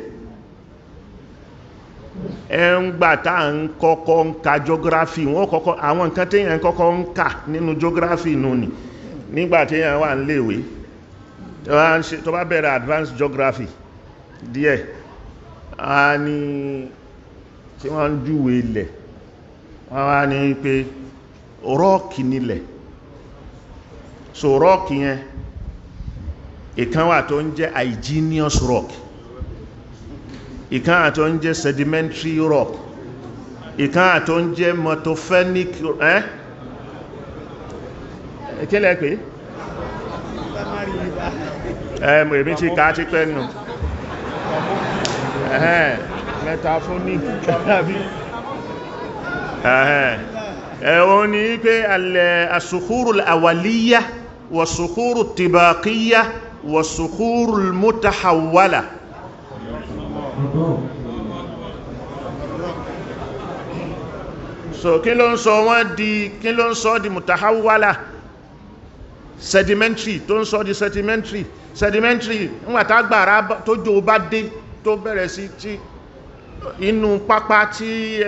ẹ̀ngbà tá ń kọ́kọ́ ń ka geography wọ́n kọ́kọ́ àwọn nǹkan téèyàn kọ́kọ́ ń kà nínú geography nù ní nígbà téèyàn wà níléèwé tó bá bẹ̀rẹ̀ advanced geography díẹ̀ a ní tí wọ́n ń júwe ilẹ̀ wọ́n wá ní pé rọ́ọ̀kì nílẹ̀ so rọ́ọ̀kì yẹn ìkan wà tó ń jẹ́ igneous rock ìkan àtọ́ ń jẹ́ sedimentary rock ìkan àtọ́ ń jẹ́ motophonic kílẹ̀ pé èmi ti ká ti pẹ́ nù metaphonic ẹ̀wọ̀n ni pé as-sukhuru al-awwaliyya was-sukhuru at-tibaqiyya was-sukhuru al-mutahawwala so kí ló ń sọ di mutahawwala sedimentary tó ń sọ di sedimentary nígbàtá gbàrá tó jò bá dé tó bẹ̀rẹ̀ sí tí inú pápá tí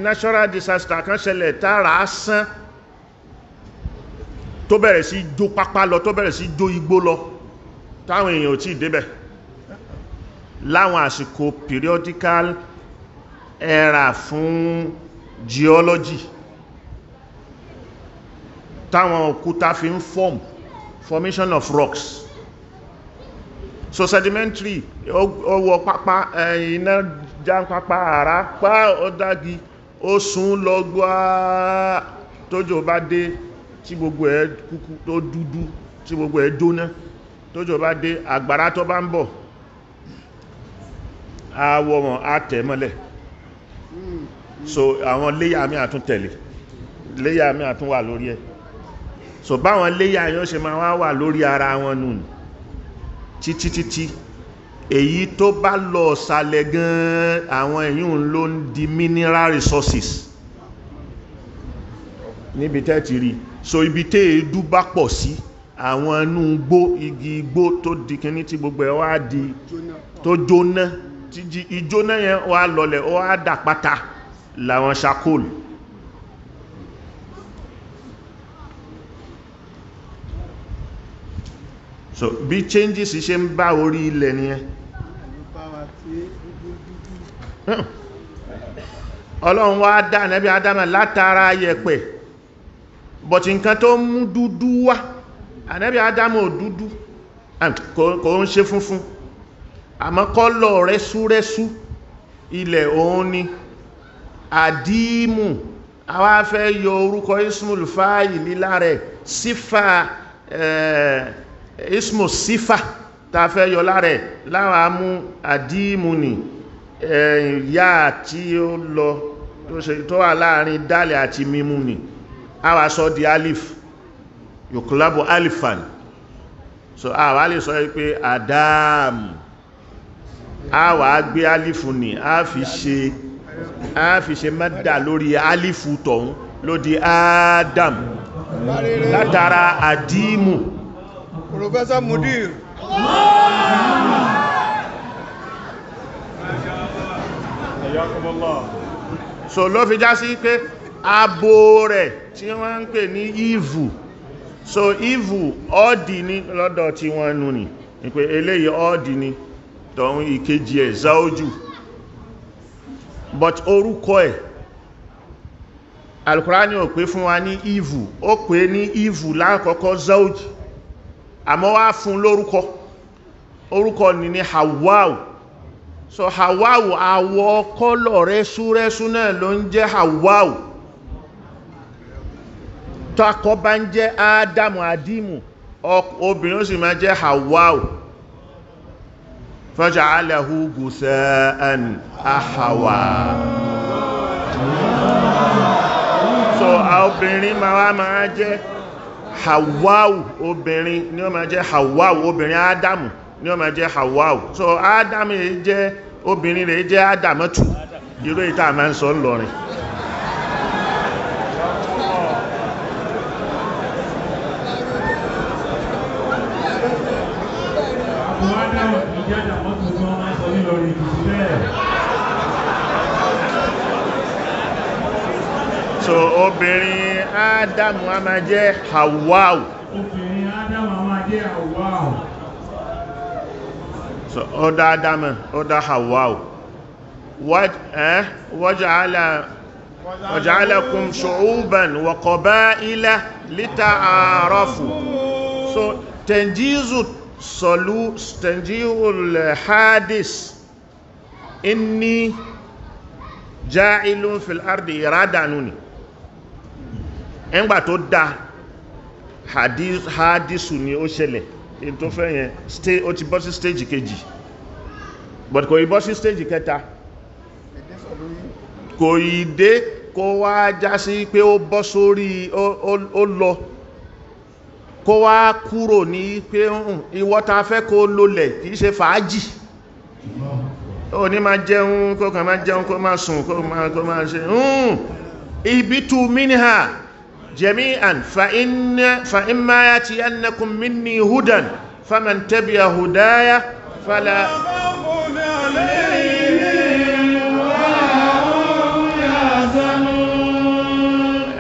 natural disaster kan ṣẹlẹ̀ tààrà sán tó bẹ̀rẹ̀ sí jó pápá lọ tó bẹ̀rẹ̀ sí jó igbó lọ táwọn èèyàn ò tí débẹ̀ láwọn àsìkò periodical era fún geology táwọn òkúta fi ń formation of rocks so sedimentary ọwọ́ pápá iná já pápá àrá pá ọdági ó sún lọ gbáà tójò bá dé tí gbogbo ẹ̀ kúkú tó dúdú tí gbogbo ẹ̀ jóná tójò bá dé àgbàrá tó bá ń bọ̀ àwọ̀ wọn àtẹ̀mọ́lẹ̀ so àwọn léyà mi àtún tẹ̀lé léyà mi àtún wà lórí ẹ̀ so báwọn léyà yóò ṣe máa wà lórí ara wọn nù títí èyí tó bá lọ sàlẹ̀ gan àwọn èyún ló ń di mineral resources níbi tẹ́ ti rí so ibi tẹ́ èédú bá pọ̀ sí àwọn inú igbó igi igbó tó di kíní tí gbogbo ẹ̀ wá di tó jóná tí ìjóná yẹn wá lọlẹ̀ ó wá dà pátá láwọn charcoal so bí changes ṣe ń bá orí ilẹ̀ nìyẹn ọlọ́run wá dá Ànábì Ádámà látara yẹ̀pẹ̀ but nǹkan tó mú dúdú wá Ànábì Ádámà ò dúdú kò ń ṣe funfun àmọ́ kọ́lọ̀ rẹ́súrẹ́sú ilẹ̀ òun ni àdímù àwa fẹ́ yọ orúkọ ismul fáìlì lára sífà ismu sífà ta fẹ́ yọ lára láwa mú àdímù ni yá tí ó lọ tó wà láàrin dálẹ̀ àti mímú ni àwa sọ di alif yòkúlábò alifan so àwa lè sọ pé àdáàmù a wà gbé alifu ní a fi ṣe mẹ́dà lórí alifu tọ̀hún ló di Adam látara àdímù Professor Mudir so ló fi já sí pé abo rẹ̀ tí wọ́n ń pè ní evil so evil ọ́dì ní lọ́dọ̀ tí wọ́n nù ní pé eléyìí ọ́dì ní tọ̀hún ìkejì ẹ̀ záójù but orúkọ ẹ̀ Al-Qur'ani ò pè fún wa ní ìvù ó pè ní ìvù lákọ̀ọ́kọ́ záójù àmọ́ wá fún orúkọ ní Hawwau so Hawwau àwọ̀ kọ́lọ̀ rẹ́súrẹ́sú náà ló ń jẹ́ Hawwau tó akọ bá ń jẹ́ Ádámù Àdímù obìnrin ó sì máa jẹ́ Hawwau faja'alahu gusa'an ahwa so obìnrin máa jẹ́ Hawwau obìnrin ni ó máa jẹ́ Hawwau obìnrin Ádámù ni ó máa jẹ́ Hawwau so Ádámù rẹ̀ jẹ́ obìnrin rẹ̀ jẹ́ Ádámọ́tù irú ìta máa ń sọ lọ́rin so obìnrin Ádámù a máa jẹ́ Hawwau obìnrin Ádámù a máa jẹ́ Hawwau so ọdá Ádámù ọdá Hawwau waja'alakum shu'uban wa qaba'ila lita'arafu so tanjizul hadis inni ja'ilun fil ardi iradanuni ẹgbà tó dá hadisu ni ó ṣẹlẹ̀ in tó fẹ́ yẹn ó ti bọ́ sí stage kejì but kò yí bọ́ sí stage kẹta kò yí dé kó wá já sí pé ó bọ́ sórí ó lọ kó wá kúrò ní pé ìwọ ta fẹ́ kó lólẹ̀ kìí ṣe fàájì ó ní máa jẹun kó kàn máa jẹun kó máa sùn kó máa ṣe ibitu minha jami'an fa imma yatiyannakum minni hudan faman tabi'a hudaya fala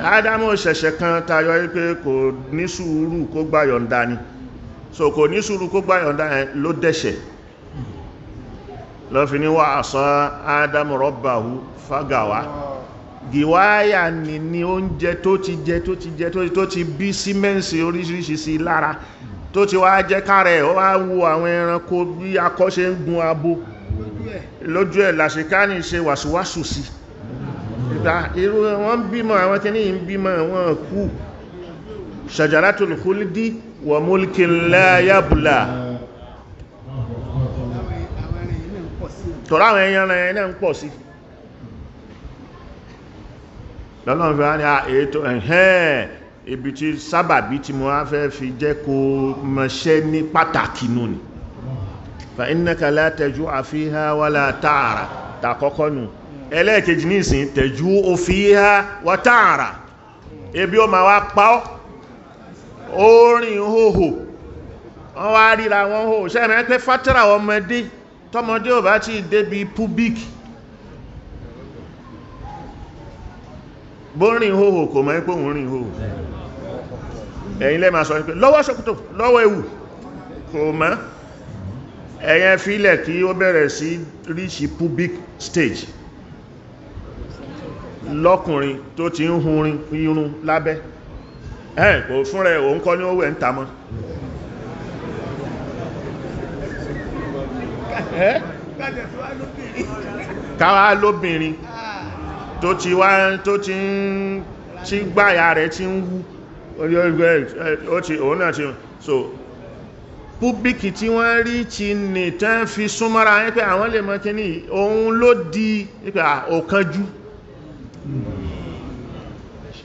Ádámù ṣẹ̀ṣẹ̀ kan tayọ wípé kò ní sùúrù kó gbà yọ̀ǹda ni so kò ní sùúrù kó gbà yọ̀ǹda ló dẹ̀ṣẹ̀ lọ fi ní wà àṣọ Ádámù rabbahu fagawa gìwáyà ní oúnjẹ tó ti jẹ tó ti bí símẹ́ǹsì oríṣiríṣi sí lára tó ti wá jẹ́ kárẹ̀ ó wá wo àwọn ẹranko bí akọ ṣe ń gun abo lójú ẹ̀ làṣekáni ṣe wàsùwàsù sí irú wọn bímọ àwọn kìíní ń bímọ wọn kú shajaratul khuldi wa mulkin la yabla tọ́rọ àwọn ẹ̀yàn rẹ̀ náà ń pọ̀ sí lọ́lọ́run fi wá ní ètò ẹ̀hẹ́n ibi tí sábàbí tí mo wá fẹ́ fi jẹ́ kó mọ̀ṣẹ́ ní pàtàkì nù ní fa innaka la tajua fiha wala ta'ara tàkọ́kọ́ nù ẹlẹ́ẹ̀kejì ní ìsìn tajuu fiha wa ta'ara ebi ó ma wá pa ọ́ orin hóhò wọ́n wá ríra wọn hóhò ṣẹ́mẹ́ pé fátírà ọmọdé tọmọdé ò bá ti débi pubic bó rìn hóhò kò mọ̀ pé òun rìn hóhò ẹ̀yin lẹ́ máa sọ pé lọ́wọ́ ṣòkòtò lọ́wọ́ ewu kò mọ̀ ẹ̀yẹn fílẹ̀ kí ó bẹ̀rẹ̀ sí ríṣì pubic stage lọ́kùnrin tó ti ń hunrin irun lábẹ́ kò fún rẹ̀ òun kọ́ ní ó wẹ̀ ń ta mọ́ káwà lóbìnrin tó ti ń tí gbáyà rẹ̀ ti ń wú òun náà ti so púbíkì tí wọ́n rí ti ní tán fi súnmọ́ra ní pé àwọn lè mọ́ kí ní òun ló di òkanjú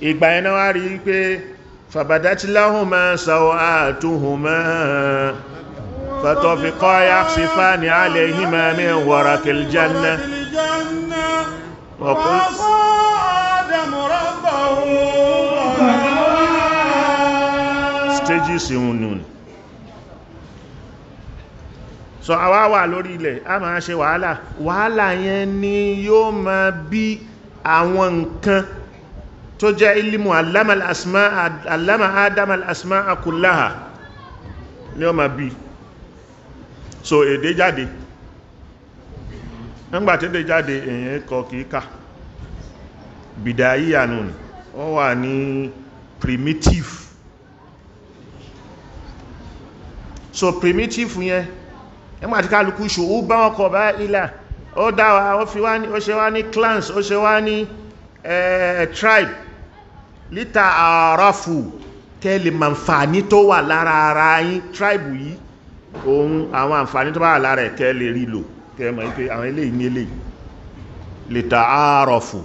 ìgbà ẹ̀nà wá rí pé fàbàdátíláhùnmá sawatuhuma fatafiqa yakhsifani alayhima min warakil janna وعصى آدم ربه stages ìhun so àwa wà lórí ilẹ̀ a máa ṣe wàhálà yẹn ni yóò máa bí àwọn nǹkan tó jẹ́ ilmu allama Adam al-asma'a kullaha ni ó máa bí so èdè jáde nígbàtí jáde èyàn kọ kìíkà bìdáyíyà nù ní ó wà ní primitive. So primitive yẹn nígbàtí kálukú ṣòwò bá wọn kọ̀ bá ilá ó dáwà ó ṣe wá ní clans ó ṣe wá ní tribe lítà àráfù kẹ́lì màǹfàní tó wà lára ara yín tribe yìí ohun àwọn àǹfàní tó wà lára ẹ̀ kẹ́lì rí lò kẹ́mọ̀ pé àwọn eléyìí ní eléyìí lítà àráfù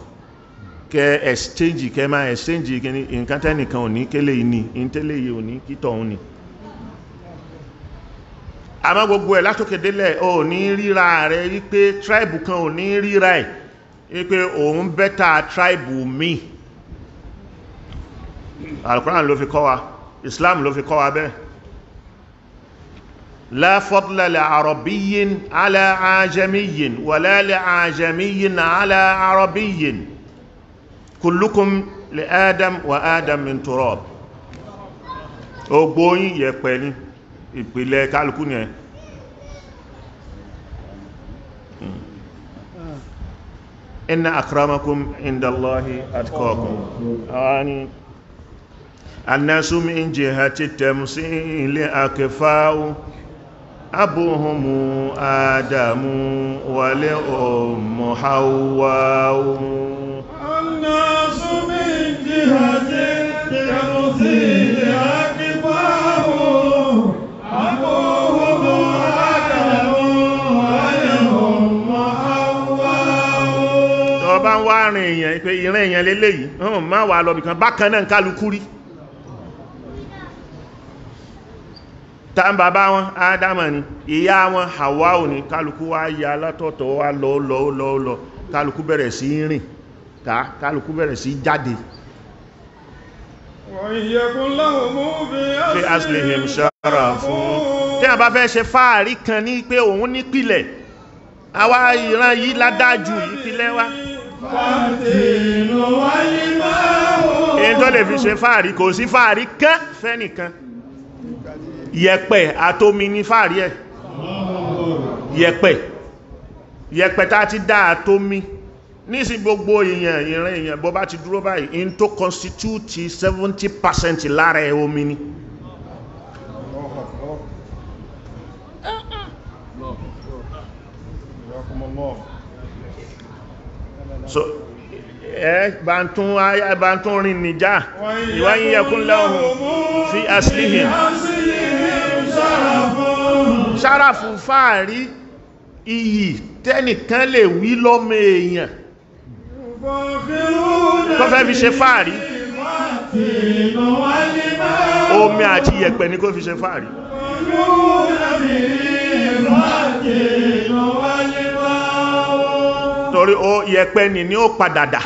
kẹ́ exchange kẹ́ máa exchange kí ní nǹkan tẹ́nìkan ò ní kélé yìí ní ìntẹ́lẹ̀ yìí ò ní kítọ̀ òun ni àmọ́ gbogbo ẹ̀ látòkèdélẹ̀ ò ní ríra rẹ̀ wípé tribe kan ò ní ríra ẹ̀ wípé òun bẹ́ta tribe mi. Al-Qur'an ló fi kọ́ wa, Islam ló fi kọ́ wa bẹ́ẹ̀. La fadla li arabiyyin ala ajamiyyin wala li ajamiyyin ala arabiyyin kullukum li Adam wa Adam min turab. Gbogbo yín yẹ̀pẹ̀ ni ìpìlẹ̀ kálukú ni ẹ̀. Inna akramakum indallahi atqakum. Ani annasu min jihati tamsili akfa'u abuhumu Adamu wa li ummu Hawwa'u. Annasu min jihati tamsili akfa'u abuhumu Adamu wa li ummu Hawwa'u. Tó bá ń wá rìn èèyàn pé ìran èèyàn lélẹ́yìí má wà lọ bìkan bákan náà kálukú rí. Tá ń bàbá wọn Ádámà ni ìyá wọn Hàwáù ni kálukú wá ya látọ̀tọ̀ wá lọ kálukú bẹ̀rẹ̀ sí rìn kálukú bẹ̀rẹ̀ sí jáde fi aslihim sharafun. Tí a bá fẹ́ ṣe fáàrí kan ní pé òun nípìlẹ̀ àwa ìran yìí ládájú ìpìlẹ̀ wa èyí tó lè fi ṣe fáàrí kò sí fáàrí kán fẹ́nìkan. Yẹ̀pẹ̀ àtomi ní fàárí ẹ̀ yẹ̀pẹ̀ tá ti dá àtomi nísì gbogbo ìran èèyàn bọ́ bá ti dúró báyìí in tó constitute 70% lára ẹ̀ omi ni. So bá ń tún rìn nìjá ìwáyí yẹkún lọ́hùn fi aslihim ṣáráfù fàárí iyì tẹ́nìkan lè wí lọ́mọ èèyàn tó fẹ́ fi ṣe fàárí omi àti yẹ̀pẹ̀ ní kó fi ṣe fàárí. Torí ó yẹ̀pẹ̀ ni ó padà dà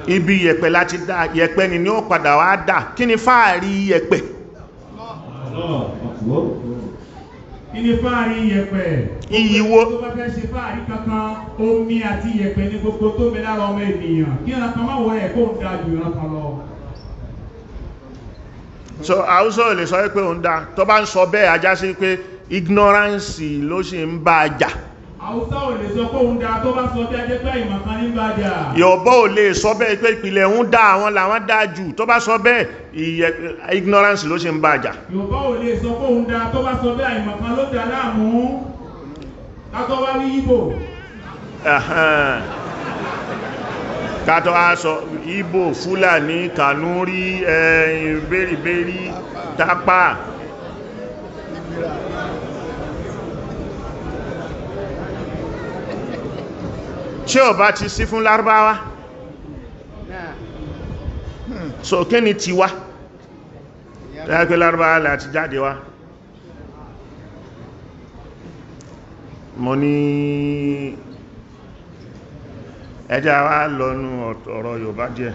ibi yẹ̀pẹ̀ láti dá yẹ̀pẹ̀ ni ó padà wá dà kí ni fàárí yẹ̀pẹ̀? Kí ni fàárí yẹ̀pẹ̀? Ìyíwó tó bá fẹ́ ṣe fàárí kankan omi àti yẹ̀pẹ̀ ní gbogbo tó bẹ lára ọmọ ènìyàn kí ọ̀nà kan máa wọ ẹ̀ kó ń da jù ọ̀nà kan lọ. So àwùsọ lè sọ pé òun dá tó bá ń sọ bẹ́ẹ̀ ajá sí pé ignorance ló sì ń bá jà. Àwùsá ò lè sọ pé òun dá tó bá sọ bí ajẹ́ pé ìmọ̀kan ní bá jà. Yorùbá ò lè sọ bẹ́ẹ̀ pé ìpìlẹ̀ ń dá àwọn làwọn dá jù tó bá sọ bẹ́ẹ̀ ignorance ló sì ń bá jà. Yorùbá ò lè sọ pé òun dá tó bá sọ bẹ́ẹ̀ ìmọ̀kan ló dá láàmú kátó wá rí Ìgbò. Kátó wá sọ Ìgbò, Fúlàní, Kànúrí, bẹ́rìbẹ́rì, Tápà. Ṣé ó bá ti sí fún Lárúbáwá? So kí ni ti wá? Láàpẹ́ Lárúbáwá láti jáde wá. Mo ní ẹjá wá lọ́nu ọ̀rọ̀ Yorùbá díẹ̀.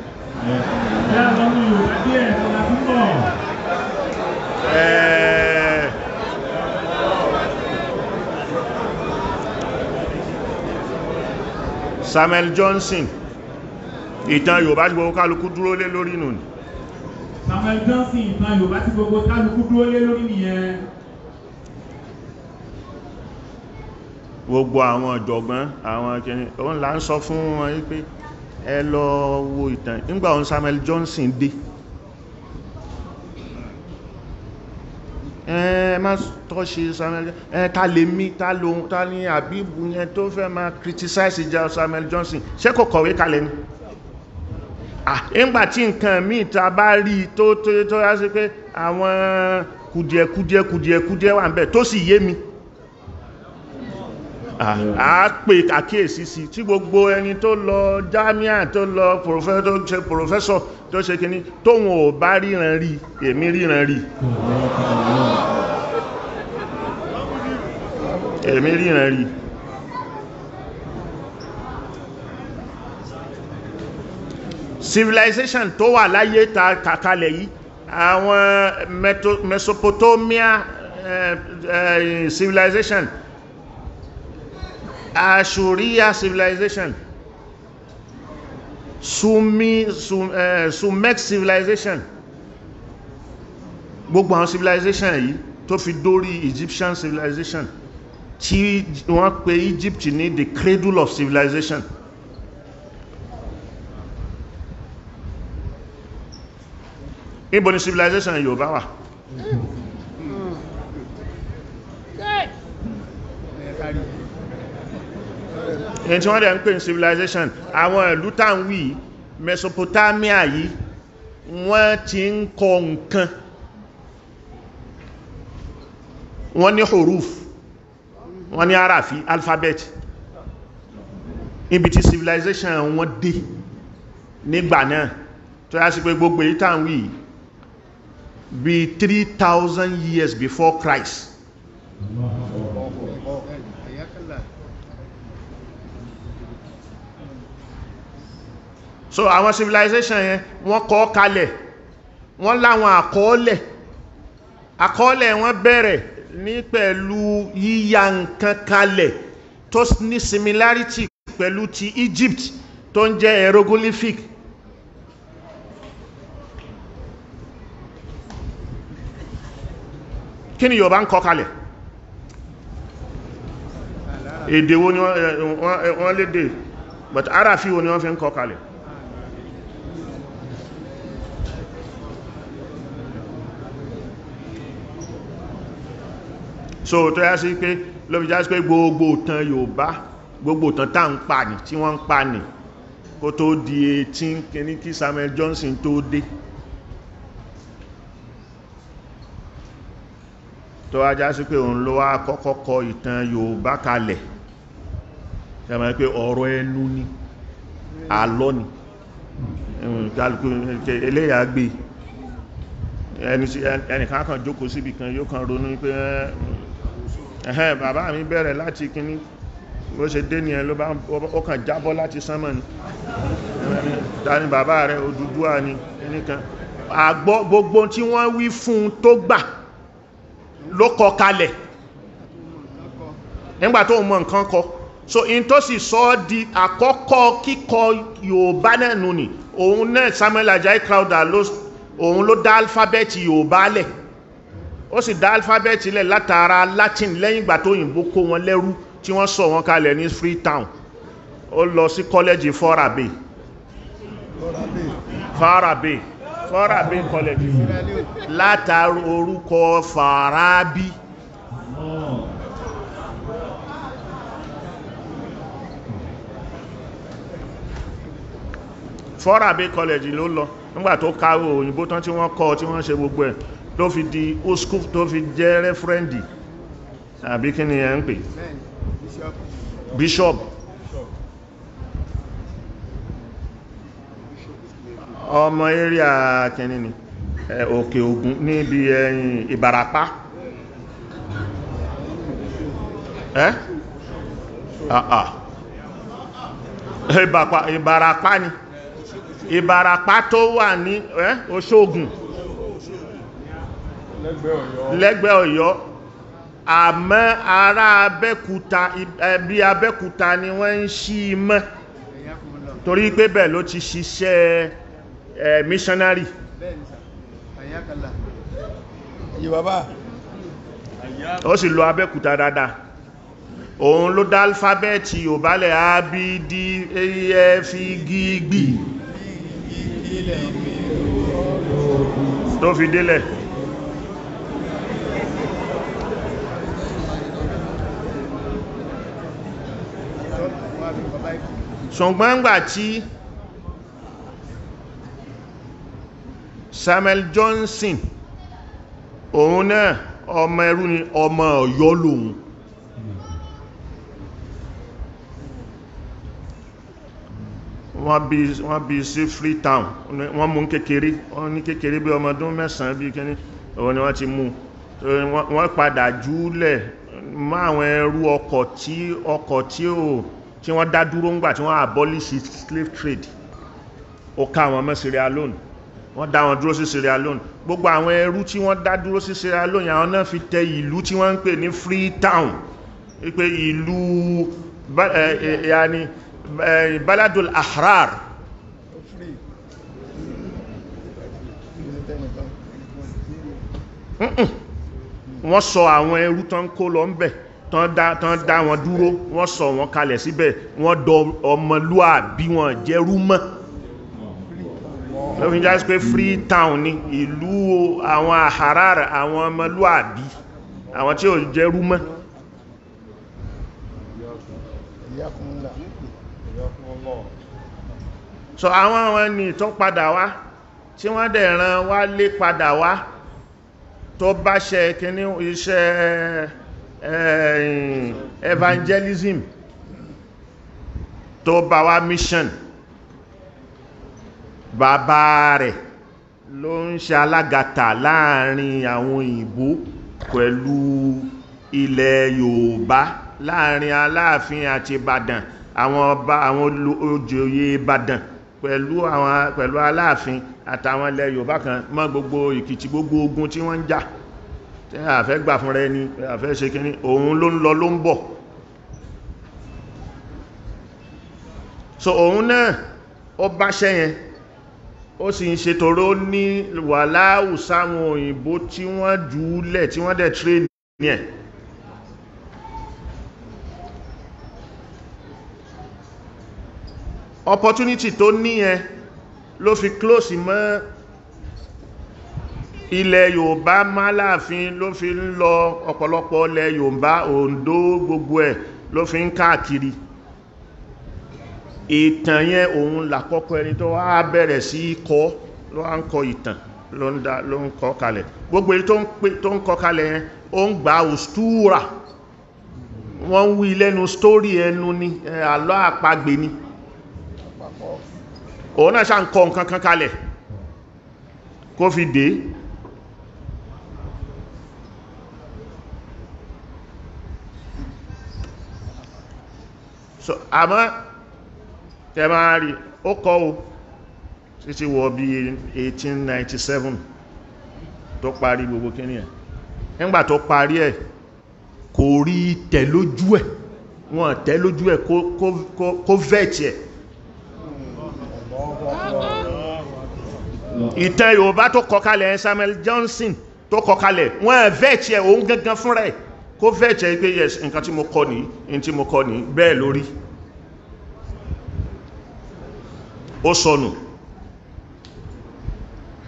Samuel Johnson ìtàn Yorùbá tí gbogbo kálukú dúró lé lórí nù ní. Samuel Johnson ìtàn Yorùbá tí gbogbo kálukú dúró lé lórí nìyẹn. gbogbo àwọn ọ̀jọ̀gbọ́n àwọn kìíní òun là ń sọ fún wọn wípé ẹ lọ wo ìtàn nígbà òun Samuel Johnson dé má tọ́ṣe Samuel ta lè mí ta ní àbíbù yẹn tó fẹ́ máa criticize ìjà Samuel Johnson ṣé kò kọ̀wé kalẹ̀ ni nígbà tí nǹkan míì ta bá rí tó yá sí pé àwọn kùdìẹ̀kùdìẹ̀ wà ń bẹ̀ tó sì yé mi a pè àkíyèsí sí tí gbogbo ẹni tó lọ jámíà tó lọ professor tó ṣe kìíní tóhun ò bá ríran rí èmi ríran rí civilization tó wà láyé ta kàkalẹ̀ yìí àwọn Mesopotamia civilization, Assyria civilization, Sumex civilization, gbogbo àwọn civilization yìí tó fi dórí Egyptian civilization tí wọ́n pè Egypt ní the cradle of civilization. Níbo ni civilization Yorùbá wà? Ẹni tí wọ́n dẹ̀ ń pè ní civilization, àwọn ìlú tàn wí Mesopotamia yìí wọ́n ti ń kọ nǹkan, wọ́n ní huruf, wọ́n ní àràfí alphabet. Ibi tí civilization wọ́n dé nígbà náà tó yá sí pé gbogbo èyí tàn wí bí 3,000 years before Christ. So àwọn civilization yẹn wọ́n kọ́ kalẹ̀, wọ́n láwọn àkọọ́lẹ̀ wọ́n bẹ̀rẹ̀ ní pẹ̀lú yíya nǹkan kalẹ̀ tó ní similarity pẹ̀lú ti Egypt tó ń jẹ́ hieroglyphic. Kí ni Yorùbá ń kọ kalẹ̀? Èdè wo ni wọ́n lédè, but àràfí wo ni wọ́n fi ń kọ kalẹ̀? So tó yá sí pé ló fi já sí pé gbogbo ìtàn Yorùbá, gbogbo ìtàn tá ń pa ní tí wọ́n ń pa ní kó tó di 18 kìíní kí Samuel Johnson tó dé, tó wá já sí pé òun ló wá kọ́kọ́ kọ ìtàn Yorùbá kalẹ̀. Ṣàmà pé ọ̀rọ̀ ẹnu ni, àlọ́ ni, eléyà gbé ẹnìkan kan jókòó síbi kan yóò kan ronú pé bàbá mi bẹ̀rẹ̀ láti kíní bó ṣe dé ní ẹ ló bá ó kàn jábọ́ láti sánmọ̀ ni, dání bàbá rẹ̀ Odùduwà ni ẹnìkan àgbọ́ gbogbo tí wọ́n wí fún tó gbà ló kọ kalẹ̀ nígbà tó mọ̀ nǹkan kọ. So in tó sì sọ di àkọ́kọ́ kíkọ Yorùbá náà nù ní òun náà Samuel Ajayi Crowther òun ló dá alifábẹ́ẹ̀tì Yorùbá lẹ̀, ó sì dá alifábẹ́ẹ̀tì lẹ̀ látara Latin lẹ́yìn ìgbà tó òyìnbó kó wọn lẹ́rú tí wọ́n sọ wọn kalẹ̀ ní Freetown. Ó lọ sí kọ́lẹ́jì Farabe kọ́lẹ́jì látara orúkọ Farabi. Farabe College ló lọ nígbà tó kàwé òyìnbó tán tí wọ́n kọ́ tí wọ́n ṣe gbogbo ẹ̀ tó fi di oscoop tó fi jẹ́ rẹ́fúrẹ́ndì àbí kí ni ẹ ń pè bishop. Ọmọ area kẹni ni Òkè Ògùn níbi ẹ̀yìn Ìbàràpá Ìbàràpá ni Ìbàràpá tó wà ní Òṣogùn lẹ́gbẹ̀ẹ́ Ọ̀yọ́, àmọ́ ará Abẹ́kúta ẹbí Abẹ́kúta ni wọ́n ń ṣí mọ́ torí pé bẹ́ẹ̀ ló ti ṣiṣẹ́ missionary. Ó sì lọ Abẹ́kúta dáadáa. òun ló dá alfábẹ́ẹ̀tì Yorùbálẹ̀ a b d e f g g tó fi délẹ̀. ṣùgbọ́n ńgbà tí Samuel Johnson òun náà ọmọ ẹrú ni ọmọ Ọ̀yọ́ lòun wọ́n bí sí Freetown wọ́n mú kékeré wọ́n ní kékeré bí ọmọ ọdún 9 bí kíní òun ni wọ́n ti mú wọ́n padà jùúlẹ̀ mọ́ àwọn ẹrú ọkọ̀ tí wọ́n dá dúró ńgbà tí wọ́n abolish slave trade ó ká àwọn ọmọ Sierra Leone wọ́n dá wọn dúró sí Sierra Leone gbogbo àwọn ẹrú tí wọ́n dá dúró sí Sierra Leone àwọn náà fi tẹ ìlú tí wọ́n ń pè ní Freetown wípé ìlú Baladul Ahrar wọ́n sọ àwọn ẹrú tán kó lọ ń bẹ̀ tán dá wọn dúró wọ́n sọ wọn kalẹ̀ síbẹ̀ wọ́n dọ ọmọlúàbí wọn jẹ́rú mọ́ ló fi jásí pé Freetown ní ìlú àwọn Ahrar àwọn ọmọlúàbí àwọn tí ó jẹ́rú mọ́. so àwọn ni tó padà wá tí wọ́n dẹ̀ rán wá lé padà wá tó bá ṣe kíní iṣẹ́ evangelism tó bá wá mission bàbá rẹ̀ ló ń ṣe alágàtà láàrin àwọn òyìnbó pẹ̀lú ilẹ̀ Yorùbá láàrin Aláàfin àti Ìbàdàn àwọn òjòyè Ìbàdàn pẹ̀lú Aláàfin àtàwọn ilẹ̀ Yorùbá kan mọ́ gbogbo Èkìtì gbogbo ogun tí wọ́n ń jà tí a fẹ́ gbà fún rẹ ní a fẹ́ ṣe kíní òun ló ń lọ ló ń bọ̀ so òun náà ó bá ṣẹ́yẹn ó sì ń ṣe tòró ní wàláhù sáwọn òyìnbó tí wọ́n jùúlẹ̀ tí wọ́n dẹ̀ trade ní ẹ̀ opportunity tó níyẹn ló fi close mọ́ ilẹ̀ Yorùbá máláàfin ló fi ń lọ ọ̀pọ̀lọpọ̀ ilẹ̀ Yorùbá Oǹdó gbogbo ẹ̀ ló fi ń káàkiri ìtàn yẹn òun làkọ́kọ́ ẹni tó wá bẹ̀rẹ̀ sí kọ́ ló wá ń kọ ìtàn ló ń kọ kalẹ̀ gbogbo èyí tó ń kọ kalẹ̀ yẹn ó ń gba ustúra wọ́n ń wí lẹ́nu stórí ẹnu ni àlọ́ àpagbè ni òun náà ṣá ń kọ nǹkan kan kalẹ̀ kó fi dé so àmọ́ tẹ máa rí ó kọ́ o títí wọ bí 1897 tó parí gbogbo kíní ẹ̀ nígbà tó parí ẹ̀ kò rí tẹ̀ lójú ẹ̀ wọ́n tẹ̀ lójú ẹ̀ kó vẹ́ẹ̀tì ẹ̀ ìtàn Yorùbá tó kọ kalẹ̀ Samuel Johnson tó kọ kalẹ̀ wọ́n vẹ́ẹ̀tì ẹ̀ òun gangan fúnra ẹ̀ kó vẹ́ẹ̀tì ẹ̀ pé yes nǹkan tí mo kọ ní bẹ́ẹ̀ lórí ó sọnù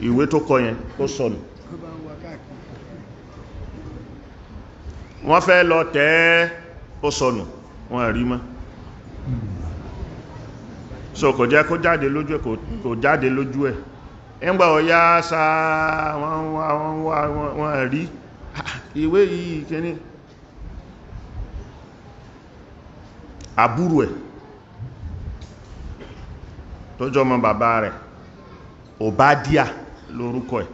ìwé tó kọ yẹn ó sọnù wọ́n fẹ́ lọ tẹ̀ ó sọnù wọ́n rí mọ́ so kò jẹ́ kó jáde lójú ẹ̀ kò jáde lójú ẹ̀ ẹgbà ọ̀yá sáà wọ́n rí ìwé yìí kíní àbúrò ẹ̀ tó jọ mọ́ bàbá rẹ̀ Obadiah lórúkọ ẹ̀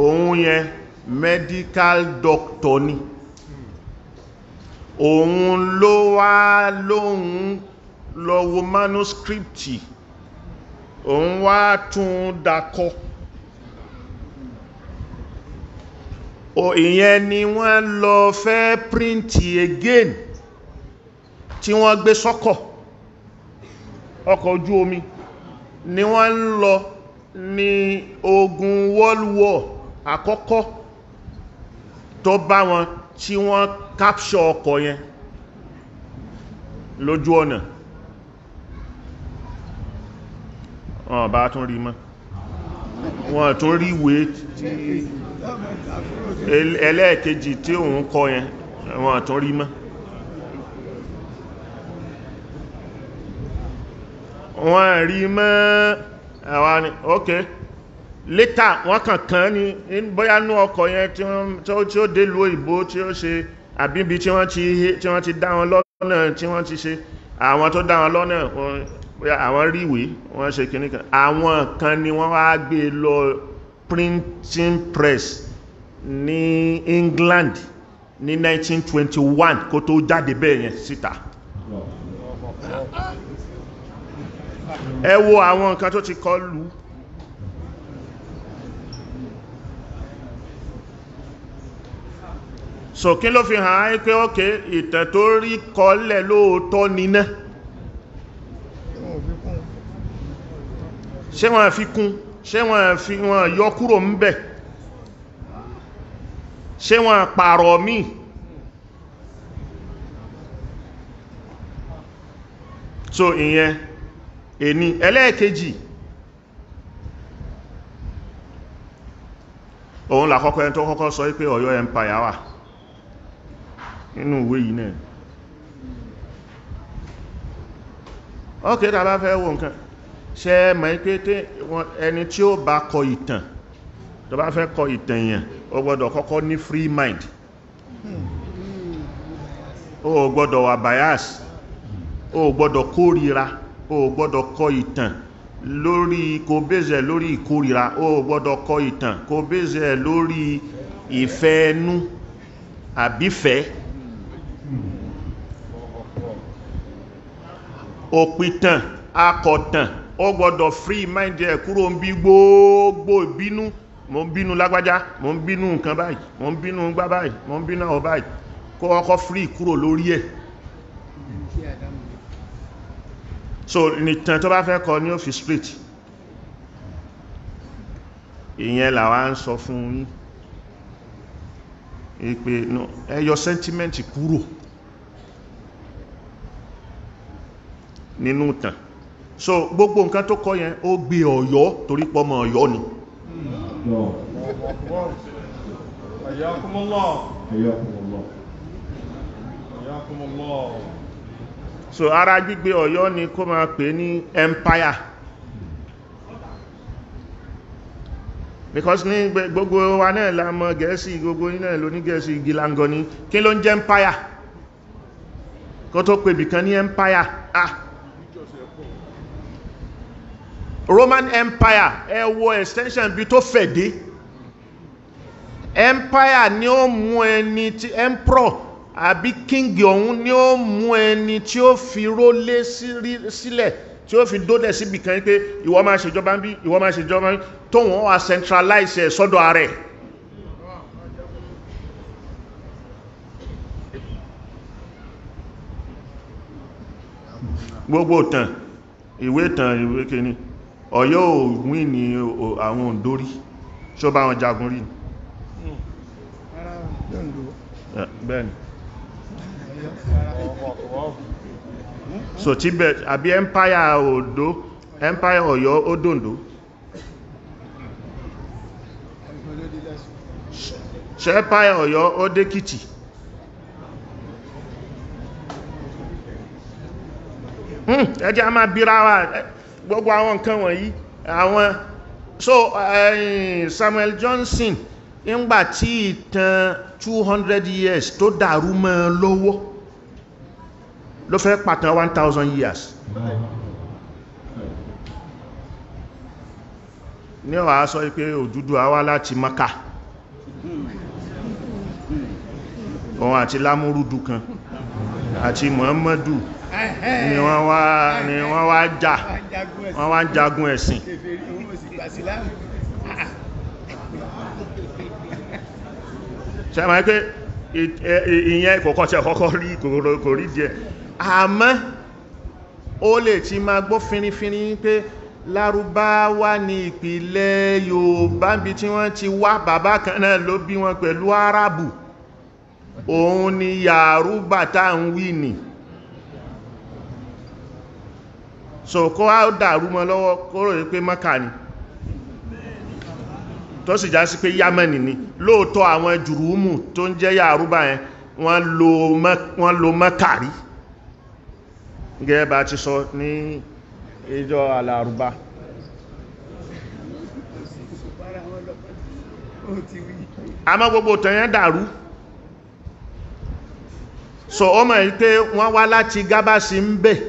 òun yẹn medical doctor ni òun ló wá lóhun lọ wo manuscripti òun wá tún dakọ ìyẹn ni wọ́n lọ fẹ́ printi again tí wọ́n gbé sọ́kọ̀ ọkọ̀ ojú omi ni wọ́n ń lọ ní ogun World War àkọ́kọ́ tó bá wọn tí wọ́n capture ọkọ̀ yẹn lójú ọ̀nà wọ́n bá tún rí mọ́, wọ́n tún rí ìwé tí ẹlẹ́ẹ̀kejì tí òun kọ yẹn wọ́n tún rí mọ́. Wọ́n rí mọ́ àwọn ni ok later wọ́n kàn ní bóyá ní ọkọ̀ yẹn tí ó dé lu ìbò tí ó ṣe àbíbi tí wọ́n ti dá wọn lọ́nà tí wọ́n ti ṣe àwọn tó dá wọn lọ́nà bóyá àwọn rí ìwé wọ́n ṣe kìíní kan, àwọn kan ni wọ́n wá gbé lọ printing press ní England ní 1921 kó tó jáde bẹ́ẹ̀ yẹn síta. Ẹ wo àwọn nǹkan tó ti kọ lù. So kí ló fi hàn áyé pé ókè ìtàn tó rí kọlẹ̀ lóòótọ́ níná, ṣé wọ́n fi kún, ṣé wọ́n yọ kúrò ń bẹ̀, ṣé wọ́n pààrọ̀ míì. So ìyẹn ẹni ẹlẹ́ẹ̀kejì òun làkọ́kọ́ ẹni tó kọ́kọ́ sọ pé Ọ̀yọ́ empire wà nínú ìwé yìí náà. Ok, tá bá fẹ́ wo nǹkan ṣe mọ̀ pé ẹni tí ó bá kọ ìtàn, tó bá fẹ́ kọ ìtàn yẹn ó gbọ́dọ̀ kọ́kọ́ ní free mind, ó gbọ́dọ̀ wà bias, ó gbọ́dọ̀ kórìíra, ó gbọ́dọ̀ kọ ìtàn lórí kò bẹ́ẹ̀zẹ̀ lórí ìkórìíra, ó gbọ́dọ̀ kọ ìtàn kò bẹ́ẹ̀zẹ̀ lórí ìfẹ́ ẹnu àbífẹ́. Òpìtàn akọ̀tàn ó gbọ́dọ̀ free mind ẹ̀ kúrò ń bí gbogbo ìbínú, mo ń bínú lágbájá, mo ń bínú nǹkan báyìí, mo ń bínú gbá báyìí, mo ń bínú ọ̀ báyìí, kó ọkọ̀ free kúrò lórí ẹ̀. So nìtàn tó bá fẹ́ kọ ní ó fi straight. Ìyẹn làwa ń sọ fún yín pé ẹ yọ sentiment kúrò nínú tàn. So gbogbo nǹkan tó kọ yẹn ó gbé Ọ̀yọ́ torí pọ́mọ Ọ̀yọ́ ni. So ara gbígbé Ọ̀yọ́ ni kó máa pè ní empire, because ní gbogbo wa náà la mọ̀ Gẹ̀ẹ́sì, gbogbo yín náà ló ní Gẹ̀ẹ́sì gílángọ ní kí ló ń jẹ́ empire kó tó pè bìkan ní empire. Roman empire ẹ wo extension bí tó fẹ̀ dé. Empire ni ó mú ẹni tí emperor àbí king ọ̀hún ni ó mú ẹni tí ó fi rólé sílẹ̀, tí ó fi dódẹ̀ síbì kan pé ìwọ máa ṣèjọba ń bí, ìwọ máa ṣèjọba ń bí, tó wọ́n wá centralize ẹ̀ sọ́dọ̀ ààrẹ. Gbogbo tàn ìwé kìíní Ọ̀yọ́ ò win ní àwọn Òǹdórí, ṣó bá wọn jagun rí bẹ́ẹ̀ni. So Tibet àbí empire Oǹdó, empire Ọ̀yọ́ ó dòǹdó. Ṣé empire Ọ̀yọ́ ó d'Èkìtì. Ẹjẹ́ a máa bíra wa gbogbo àwọn nǹkan wọ̀nyí àwọn. So Samuel Johnson nígbà tí ìtàn 200 years tó dàrú mọ́ lọ́wọ́ ló fẹ́ pàtàn 1000 years. Ní ọ̀wà sọ pé Odùduwà wá láti Mákà, òun àti Lámúrúdù kan àti Muhammadu ni wọ́n wá jà, wọ́n wá ń jagun ẹ̀sìn. Ṣé máa pé ìyẹn kọ̀kọ́ tí ẹ̀kọ́kọ́ rí kò rí díẹ̀, àmọ́ ó lè ti máa gbọ́ fínnífínní pé Lárúbáwá ní ìpìlẹ̀ Yorùbá bí tí wọ́n ti wá, bàbá kan náà ló bí wọn pẹ̀lú Árábù. òun ni Yàrúbà tá ń wí nì. So kó á dàrú mọ́ lọ́wọ́ kó rò pé Mákà ni tó sì já sí pé Yámẹ́nì ni. Lóòótọ́ àwọn Jùrúmù tó ń jẹ́ Yàrúbà yẹn wọ́n lo Mákà rí gẹ́gẹ́ bá ti sọ ní ìjọ Alárùbá. Àmọ́ gbogbo tẹ̀yẹn dàrú. So ó mọ̀ pé wọ́n wá láti gábàsì ń bẹ̀.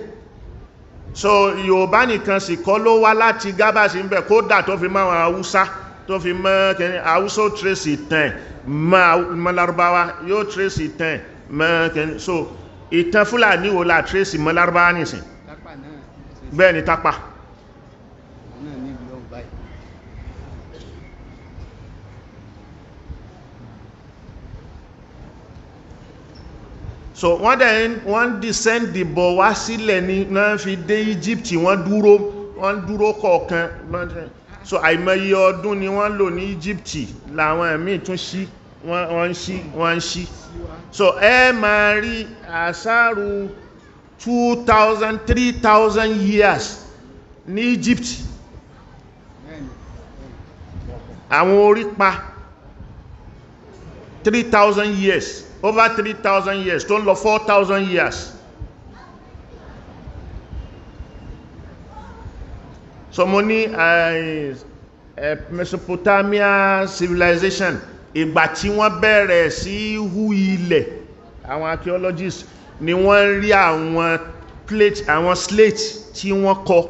So Yorùbá nìkan sì kọ́ ló wá láti gábàsì ń bẹ̀, kódà tó fi máa Haúsá tó fi mọ́ kẹni Haúsá ó trace ìtàn mọ́ Lárúbáwá yóò trace ìtàn mọ́ kẹni. So ìtàn Fúlàní wo la trace mọ́ Lárúbáwá nìsìn? Bẹ́ẹ̀ ni Tápà. So wọ́n descend bọ̀ wá sílẹ̀ ní náà fi dé Egypt, wọ́n dúró kọ̀ọ̀kan. So àìmọye ọdún ni wọ́n lò ní Egypt làwọn ẹ̀mí tún wọ́n ṣí. So ẹ máa rí àsáàrù 2,000 3,000 years ní Egypt. Àwọn orí pa 3,000 years, over 3,000 years, tó ń lọ 4,000 years. So mo ní Mesopotamia civilization, ìgbà tí wọ́n bẹ̀rẹ̀ sí hú ilẹ̀, àwọn archaeologists ni wọ́n rí àwọn plate, àwọn slate tí wọ́n kọ,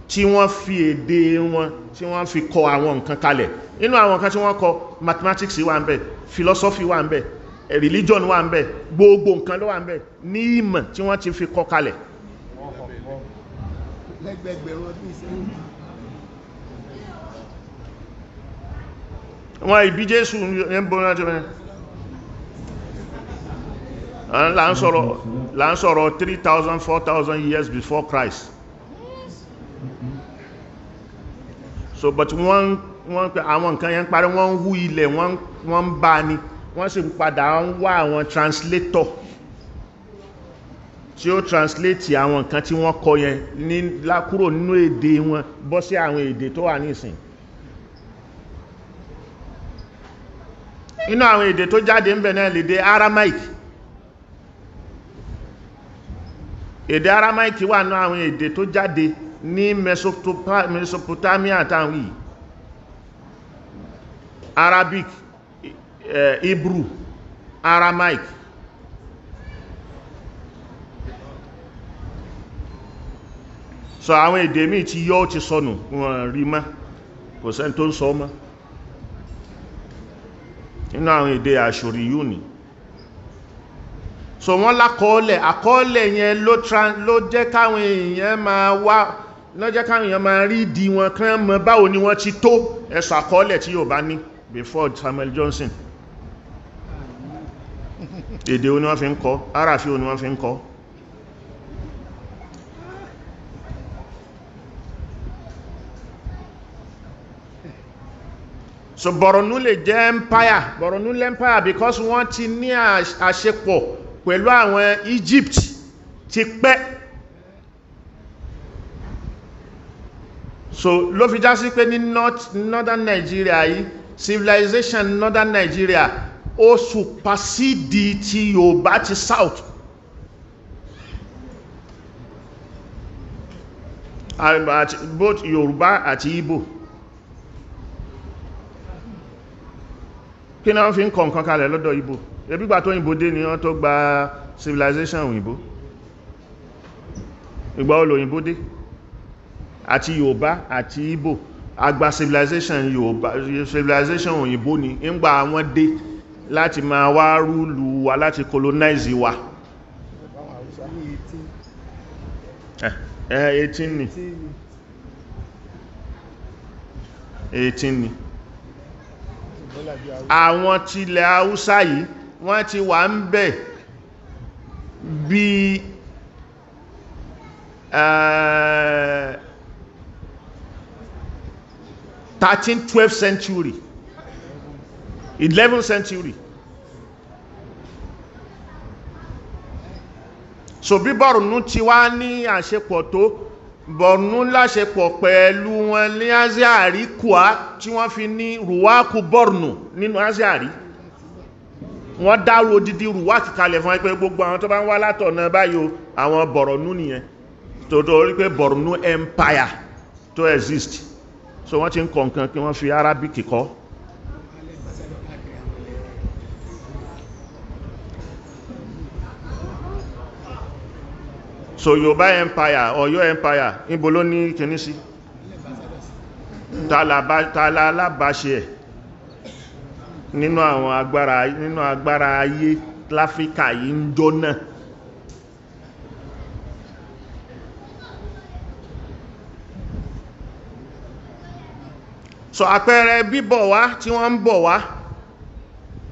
tí wọ́n fi èdè wọn, tí wọ́n fi kọ àwọn nǹkan kalẹ̀. Inú àwọn nǹkan tí wọ́n kọ, mathematics wà ń bẹ̀, philosophy wà ń bẹ̀, religion wà ń bẹ̀, gbogbo nǹkan ló wà ń bẹ̀ ní ìmọ̀ tí wọ́n ti fi kọ kalẹ̀. Wọ́n ìbí Jésù ń bọ́ náà jẹ́ mẹ́. Là ń sọ̀rọ̀ 3,000 4,000 years before Christ. So but wọ́n pẹ àwọn nǹkan yẹn parí, wọ́n ń hú ilẹ̀, wọ́n ń bá ní, wọ́n sì ń padà ń wá àwọn translator tí ó translate àwọn nǹkan tí wọ́n kọ yẹn kúrò nínú èdè wọn bọ́ sí àwọn èdè tó wà nísìn. Inú àwọn èdè tó jáde ń bẹ̀ náà lédè Aramaic. Èdè Aramaic wà ní àwọn èdè tó jáde ní Mesopotamia táwọn yìí. Arabic, Hebrew, Aramaic. So àwọn èdè míì tí yọ́ ti sọnù wọn rí mọ́, kò sẹ́ni tó ń sọ mọ́. Inú àwọn èdè Àṣòríyù ni. So wọ́n lákọọ́lẹ̀, àkọọ́lẹ̀ yẹn ló jẹ́ káwọn èèyàn máa rí ìdí wọn, kán mọ̀ báwo ni wọ́n ti tó ẹ̀sọ̀ àkọọ́lẹ̀ tí yóò bá ní before Samuel Johnson. Èdè oní wọ́n fi ń kọ, àràfí oní wọ́n fi ń kọ. So Boronu lè jẹ́ empire, Boronu lè empire because wọ́n ti ní àṣepọ̀ pẹ̀lú àwọn Egypt ti pẹ́. So ló fi já sí pé ní northern Nigeria yìí, civilization northern Nigeria ó supersede ti Yorùbá ti south. Both Yorùbá àti Igbo. Kí náà fi ń kọ nǹkan kalẹ̀ lọ́dọ̀ Igbo? Ẹbí gbà tó Òyìnbó dé ni wọ́n tó gba civilization Òyìnbó. Ìgbà wo l'Òyìnbó dé? Àti Yorùbá àti Igbo àgbà civilization Òyìnbó ni ńgbà wọ́n dé láti máa wá rúlù wa, láti colonize wa. 18 ni 18 ni. Àwọn tilẹ̀ Haúsá yìí wọ́n ti wà ń bẹ̀ bí 13th 12th century 11th century so bí Borno ti wá ní àṣepọ̀ tó Borno láṣepọ̀ pẹ̀lú wọn ní Aziari Kwa tí wọ́n fi ní Ruwaku Borno nínú Aziari wọ́n dárò dídí Ruwaku kalẹ̀ fún ẹgbẹ́ gbogbo àwọn tó bá ń wá látọ̀nà báyìí àwọn Borno nìyẹn tó rí pé Borno Empire tó exist so wọ́n ti ń kọ nǹkan kí wọ́n fi Arabic kọ́ so Yorùbá Empire Ọ̀yọ́ Empire níbo ló ní kìíní sí tààlà alábàáṣe ẹ̀ nínú àwọn agbára ayé láfíríkà yìí ń jọ náà so àpẹẹrẹ bíbọ̀ wá tí wọ́n ń bọ̀ wá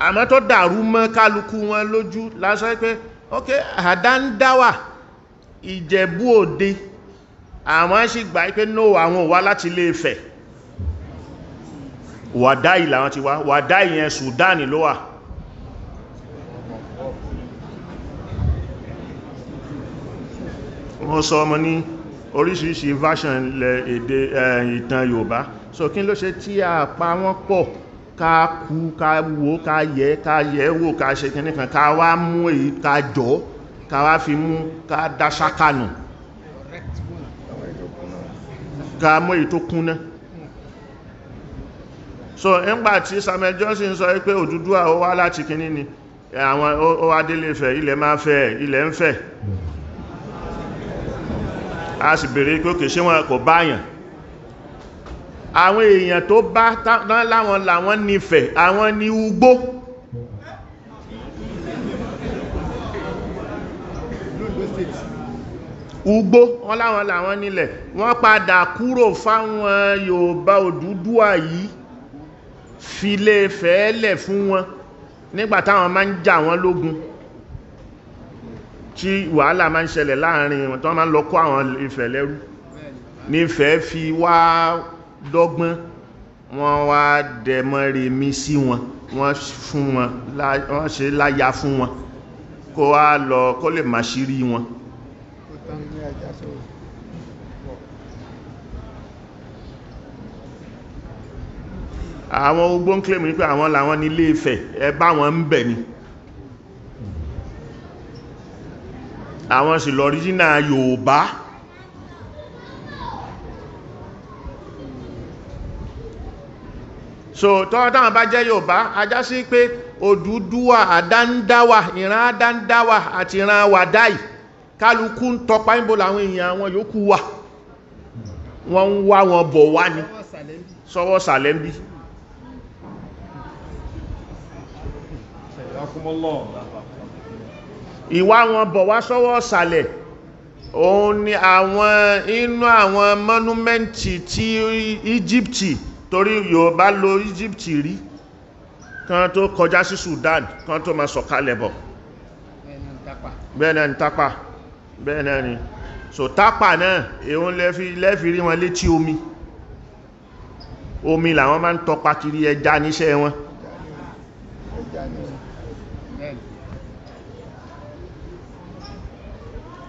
àmọ́ tó dàrú mọ́ kálukú wọn lójú lásán pé ok àdándáwà Ìjẹ̀bú Òde àwọn sì gbà pé no àwọn wá láti Ilé-Ifẹ̀ Wàdáì làwọn ti wá Wàdáì yẹn Sùdánì ló wà wọ́n sọ ọmọ ní oríṣiríṣi version èdè ìtàn Yorùbá so kí ló ṣe tí a pa wọ́n pọ̀ ká kú ká wò ká yẹ wò ká ṣe kìnnìkan ká wá mú èyí ká jọ ká wá fi mú ká dá ṣákànù ká mú èyí tó kúnná so nígbà tí Samuel Johnson sọ pé Odùduwà ó wá láti kíní ni àwọn ó wá délé Ifẹ̀ ilẹ̀ máa fẹ́ ilẹ̀ ń fẹ́ a sì bèèrè pé òkè ṣé wọn kò báyàn àwọn èèyàn tó bá láwọn làwọn nífẹ̀ẹ́ àwọn ní ugbó wọ́n láwọn làwọn nílẹ̀ wọ́n padà kúrò fáwọn Yorùbá Odùduwà yìí filé fẹ́ẹ́lẹ̀ fún wọn nígbàtàwọn máa ń jà wọ́n lógun tí wàhálà máa ń ṣẹlẹ̀ láàrin wọn tó máa ń lọ kó àwọn Ifẹ̀ lẹ́rú nífẹ̀ẹ́ fi wá dọ́gbọ́n wọ́n wá dẹmọ́remí sí wọn wọ́n fún wọn wọ́n ṣe láyá fún wọn kó wá lọ kó lè máa ṣírí wọn àwọn ogbó ń claim ní pé àwọn làwọn ní Ilé-Ifẹ̀ ẹbá wọn ń bẹ̀ ni àwọn sì lọ ríjínà Yorùbá so tọ́wọ́ táwọn bá jẹ́ Yorùbá ajá sí pé Odùduwà àdándáwà ìran àdándáwà àti ìran Wàdáì kálukú ń tọpa ìbò làwọn èèyàn àwọn yòókù wà wọ́n ń wá wọn bọ̀ wá ní sọ́wọ́ sàlẹ́mbí ìwá wọn bọ̀ wá sọ́wọ́ sàlẹ̀ òun ni àwọn inú àwọn mọ́númẹ́ntì tí Íjíptì torí Yorùbá lo Íjíptì rí kan tó kọjá sí Sudan kan tó ma sọ̀kalẹ̀ bọ̀ bẹ́ẹ̀ ni Tápà bẹ́ẹ̀ náà ni so Tápà náà èun lẹ́fi rí wọn létí omi làwọn máa ń tọpa kiri ẹja níṣẹ́ wọn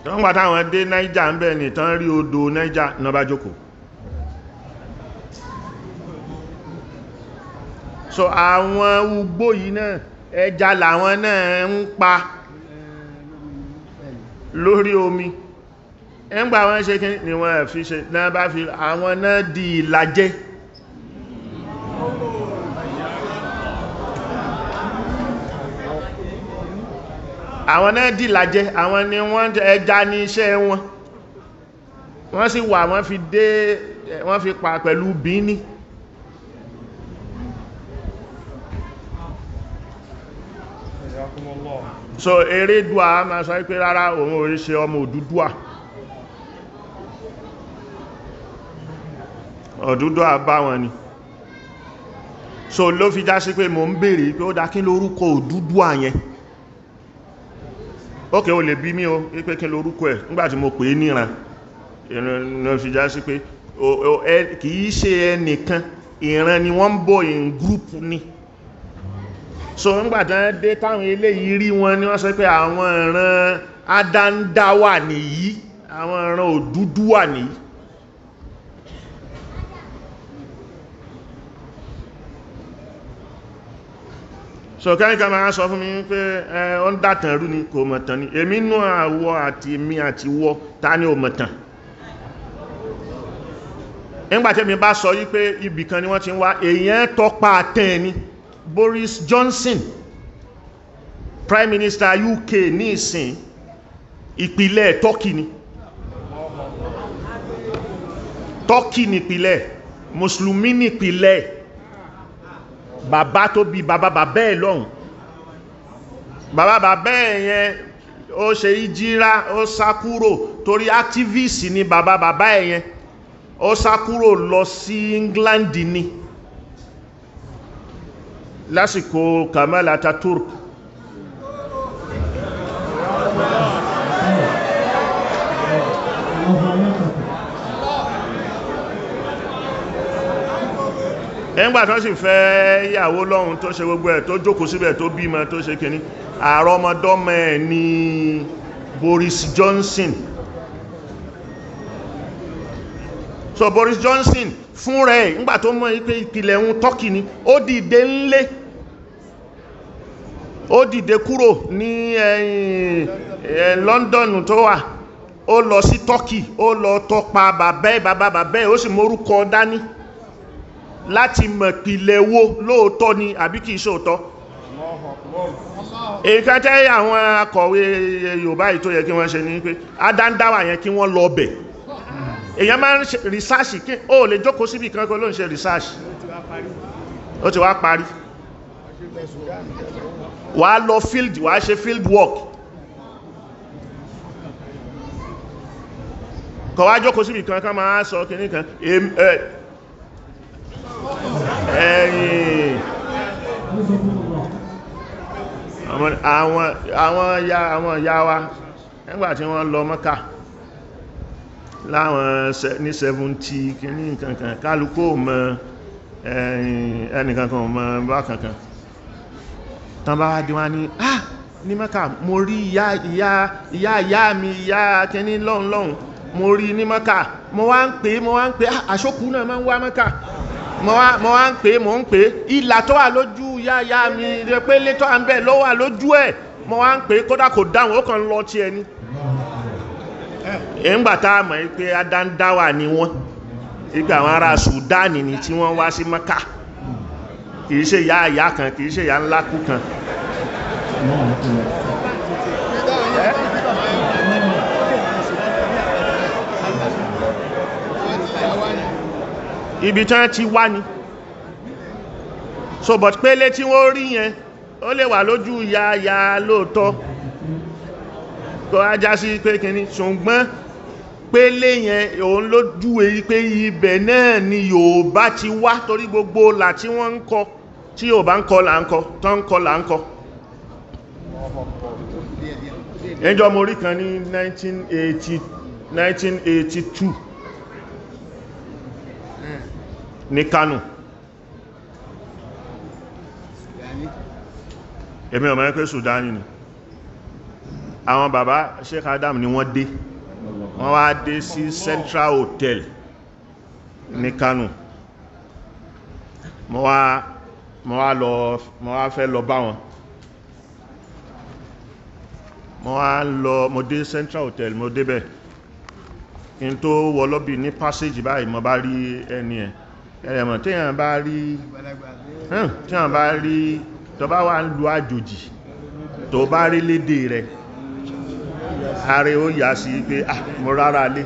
tán gbà táwọn dé Niger ń bẹ̀ ní tán rí odò Niger náà bá jókòó so àwọn ugbó yìí náà ẹja làwọn náà ń pa lórí omi ẹgbà wọn ṣe kí ni wọ́n fi ṣe náà bá fi àwọn náà di ìlàjẹ àwọn náà di ìlàjẹ àwọn ni wọ́n ẹja ní iṣẹ́ wọn wọ́n sì wà wọ́n fi pa pẹ̀lú Bíní so Erédùà ma sọ pé rárá òun ò ṣe ọmọ Odùduwà bá wọn ni so ló fi já sí pé mo ń bèèrè pé ó dá kí lórúkọ Odùduwà yẹn ókè o lè bí mí o pé kí lórúkọ ẹ̀ nígbàtí mo pè é níran ló fi já sí pé kìí ṣe ẹnìkan ìran ni wọ́n ń bọ̀ in group ni so nígbàtí dé táwọn eléyìí rí wọn ni wọ́n sọ pé àwọn ìran Adandawa nìyí, àwọn ìran Odùduwà nìyí. So kẹ́ríkà máa sọ fún mi pé ọ ń dátàn rú ni kò mọ̀tàn ni, èmi nú àwọ àti èmi àti wọ ta ni ò mọ̀tàn. Nígbàtí mi bá sọ yí pé ibìkan ni wọ́n ti ń wá, èyàn tọpa àtẹ́ ni. Boris Johnson, Prime Minister UK ní ìsìn, ìpìlẹ̀ Turkey ni. Turkey ní ìpìlẹ̀, Mùsùlùmí ní ìpìlẹ̀, bàbá tó bí bàbá ẹ̀ lọ́hùn. Bàbá ẹ̀ yẹn ó ṣe ìjírá, ó sá kúrò torí activist ni bàbá ẹ̀ yẹn. Ó sá kúrò lọ sí England ni lásìkò Kemal Atatürk. Ẹgbà tó sì fẹ́ ìyàwó lọ́hun tó ṣe gbogbo ẹ̀ tó jókòó síbẹ̀ tó bímọ tó ṣe kìíní, àrọmọdọ́mọ ẹ̀ ni Boris Johnson. So Boris Johnson fún rẹ̀ nígbà tó mọ̀ pé ìpìlẹ̀ ń Turkey ni, ó dìde ńlé, ó dìde kúrò ní London tó wà, ó lọ sí Turkey, ó lọ tọpa bàbá ẹ̀, ó sì mórúkọ dání láti mọ̀ pìlẹ̀ wo lóòótọ́ ni àbí kìí ṣòótọ́. Èyíká tẹ́ àwọn akọ̀wé Yorùbá yìí tó yẹ kí wọ́n ṣe ní pé Adandawa yẹn kí wọ́n lọ bẹ̀. Èyàn máa ń ṣe research kí ó lè jókòó síbì kan kó ló ń ṣe research, ó ti wá parí. Wà á lọ field, wà á ṣe field work, kọ̀ wá jókòó síbì kan ká máa sọ kìíní kan àwọn ìyá wa nígbàtí wọ́n lọ Mọ́kà láwọn ní 70 kìíní nǹkankan, kálukú mọ̀ ẹnìkankan mọ̀ bá kankan. Tán bá wá dí wá ní Mọ́kà mo rí ìyá mi, ìyá kìíní lọ́hun mo rí ní Mọ́kà, mo wá ń pè àṣókù náà máa ń wá Mọ́kà, mo wá ń pè ìlà tó wà lójú ìyá mi pé létọ́ à ń bẹ̀ ló wà lójú ẹ̀, mo wá ń pè kódà kò dáhùn, ó kàn lọ tí ẹni. Ìgbàtà mọ̀ pé Adandawa ni wọ́n, ìgbà àwọn ará Sudan ni tí wọ́n wá sí Mọ́kà, kìí ṣe ìyá kan, kìí ṣe ìyá ńlá kú kan. Ibi tán ti wá ni. So but pélé tí wọ́n rí yẹn ó lè wà lójú ìyá lóòótọ́ kó ajá sí pé kìíní, ṣùgbọ́n pélé yẹn òun ló júwe pé ibẹ̀ náà ni Yorùbá ti wá, torí gbogbo là tí wọ́n ń kọ, tí Yorùbá ń kọ là ń kọ, tán ń kọ là ń kọ. Ẹjọ́ mo rí kan ní 1982 ní Kano. Èmi ò mọ̀ pé Sudani ni. Àwọn bàbá Sheikh Adam ni wọ́n dé, wọ́n wá dé sí Central Hotel ní Kano. Mo wá fẹ́ lọ bá wọn. Mo dé Central Hotel, mo débẹ̀. Kí n tó wọ lọ́bì ní passage báyìí mo bá rí ẹni ẹ̀. Ẹ̀yẹ̀mọ̀ tíyàn bá rí tó bá wà ń lu àjòjì, tó bá rí lédè rẹ̀, ààrẹ ó yà sí pé mo rárá lé.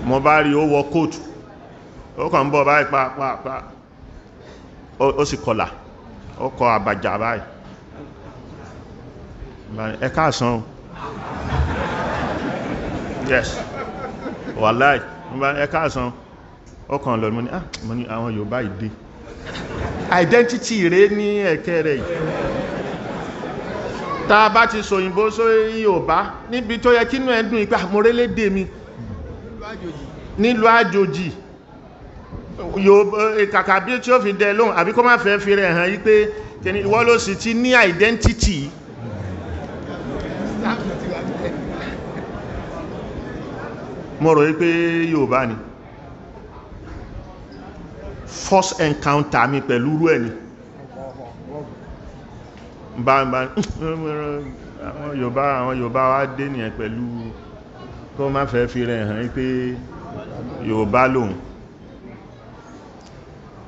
Mo bá rí ó wọ kóòtù, ó kàn ń bọ̀ báyìí pàápàá, ó sì kọlà, ó kọ àbàjá báyìí. Ẹ káàsán. Yes, wàláì, ẹ káàsán. Ó kàn lọ, mo ní àwọn Yorùbá ìdé. Identity rẹ̀ ní ẹ̀kẹ́ rẹ̀ yìí. Tá bá ti sòyìnbó sórí Yorùbá, níbi tó yẹ kínú ẹ̀dùn ìpé àmúrélédè mi nílùú àjòjì, kàkà bí tí ó fi dẹ lóhùn, àbí kó má fẹ́ fi rẹ̀ hàn yí pé ìwọ ló sì ti ní identity. mo rò wípé Yorùbá ni first encounter mi pẹ̀lú rú ẹ̀ ni àwọn Yorùbá wá dé nìyẹn pẹ̀lú kó má fẹ́ fi rẹ̀ hàn pé Yorùbá lòun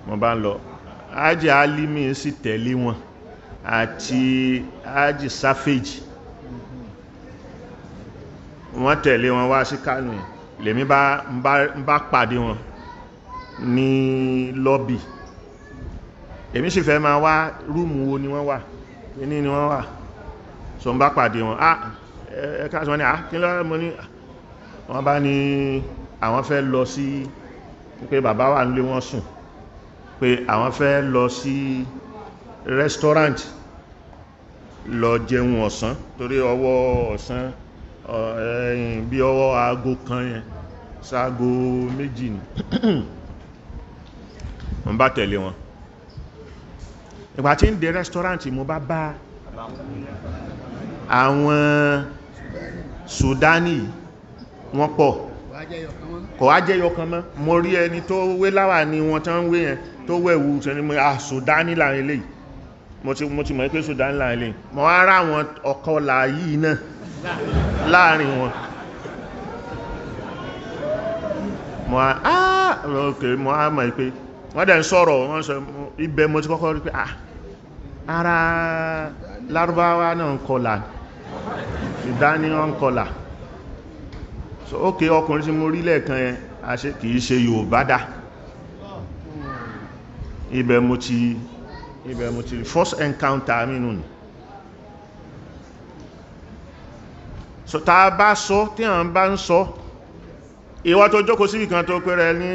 mo bá ń lọ Ájì Alimi sì tẹ̀lé wọn àti Ájì Sáfèjì wọ́n tẹ̀lé wọn wá sí Kánò lèmi bá pàdé wọn ní lọ́bì èmi sì fẹ́ máa wá rúùmù wo ni wọ́n wà ní wọ́n wà so ń bá pàdé wọn ẹ̀ka sọ ní kí lọ́rọ̀ mọ́ ní wọ́n bá ní àwọn fẹ́ lọ sí pé bàbá wà nílé wọn sùn pé àwọn fẹ́ lọ sí restaurant lọ jẹun ọ̀sán torí ọwọ́ ọ̀sán bí ọwọ́ aago kan yẹn sáago méjì ni wọ́n bá tẹ̀lé wọn ìgbà tí ń dé restaurant mo bá bá àwọn Sudani wọ́n pọ̀ kò wá jẹ́ yọkan mọ́ mo rí ẹni tó wé láwà ní wọn tán wé yẹn tó wẹ̀wù tẹni mo Sudani láàrin eléyìí mo ti mọ̀ pé Sudani láàrin eléyìí mo wá rá àwọn ọ̀kọlà yìí náà láàrin wọn mo á mọ̀ pé wọ́n dẹ̀ ń sọ̀rọ̀ wọ́n sọ ibẹ̀ mo ti kọ́kọ́ rí pé ara Lárúbáwá náà ń kọlà Sudani wọ́n ń kọlà so ókè ọkùnrin tí mo rí lẹ́ẹ̀kan yẹn àṣẹ kìí ṣe Yorùbá dá ibẹ̀ mo ti first encounter mi nù ní so ta bá sọ tí àwọn bá ń sọ ìwọ tó jókòó síbì kan tó pé rẹ ní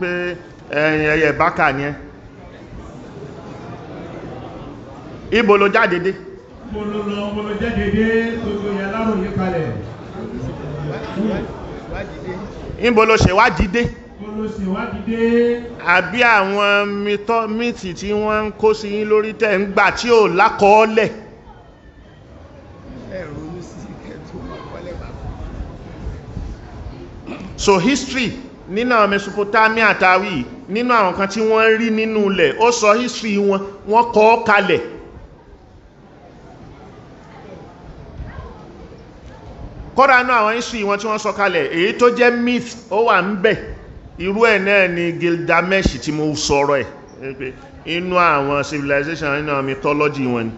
pé ẹyẹ bákà ní ẹ ibo ló jáde dé mo lọ jáde dé tó tó yẹ láròyé kalẹ̀ ibo ló ṣèwádìí dé àbí àwọn mítì tí wọ́n ń kó sí yín lórí tẹ́ ń gbà tí ò lákọọ́lẹ̀ so history nínú àwọn Mesopotamia tàwí nínú àwọn kan tí wọ́n rí nínú ilẹ̀ ó sọ history wọ́n kọ kalẹ̀ kódà náà àwọn history wọn tí wọ́n sọ kalẹ̀ èyí tó jẹ́ myth ó wà ń bẹ̀ irú ẹ̀ náà ni Gilgamesh tí mo sọ̀rọ̀ ẹ̀ inú àwọn civilization nínú àwọn mythology wọn ni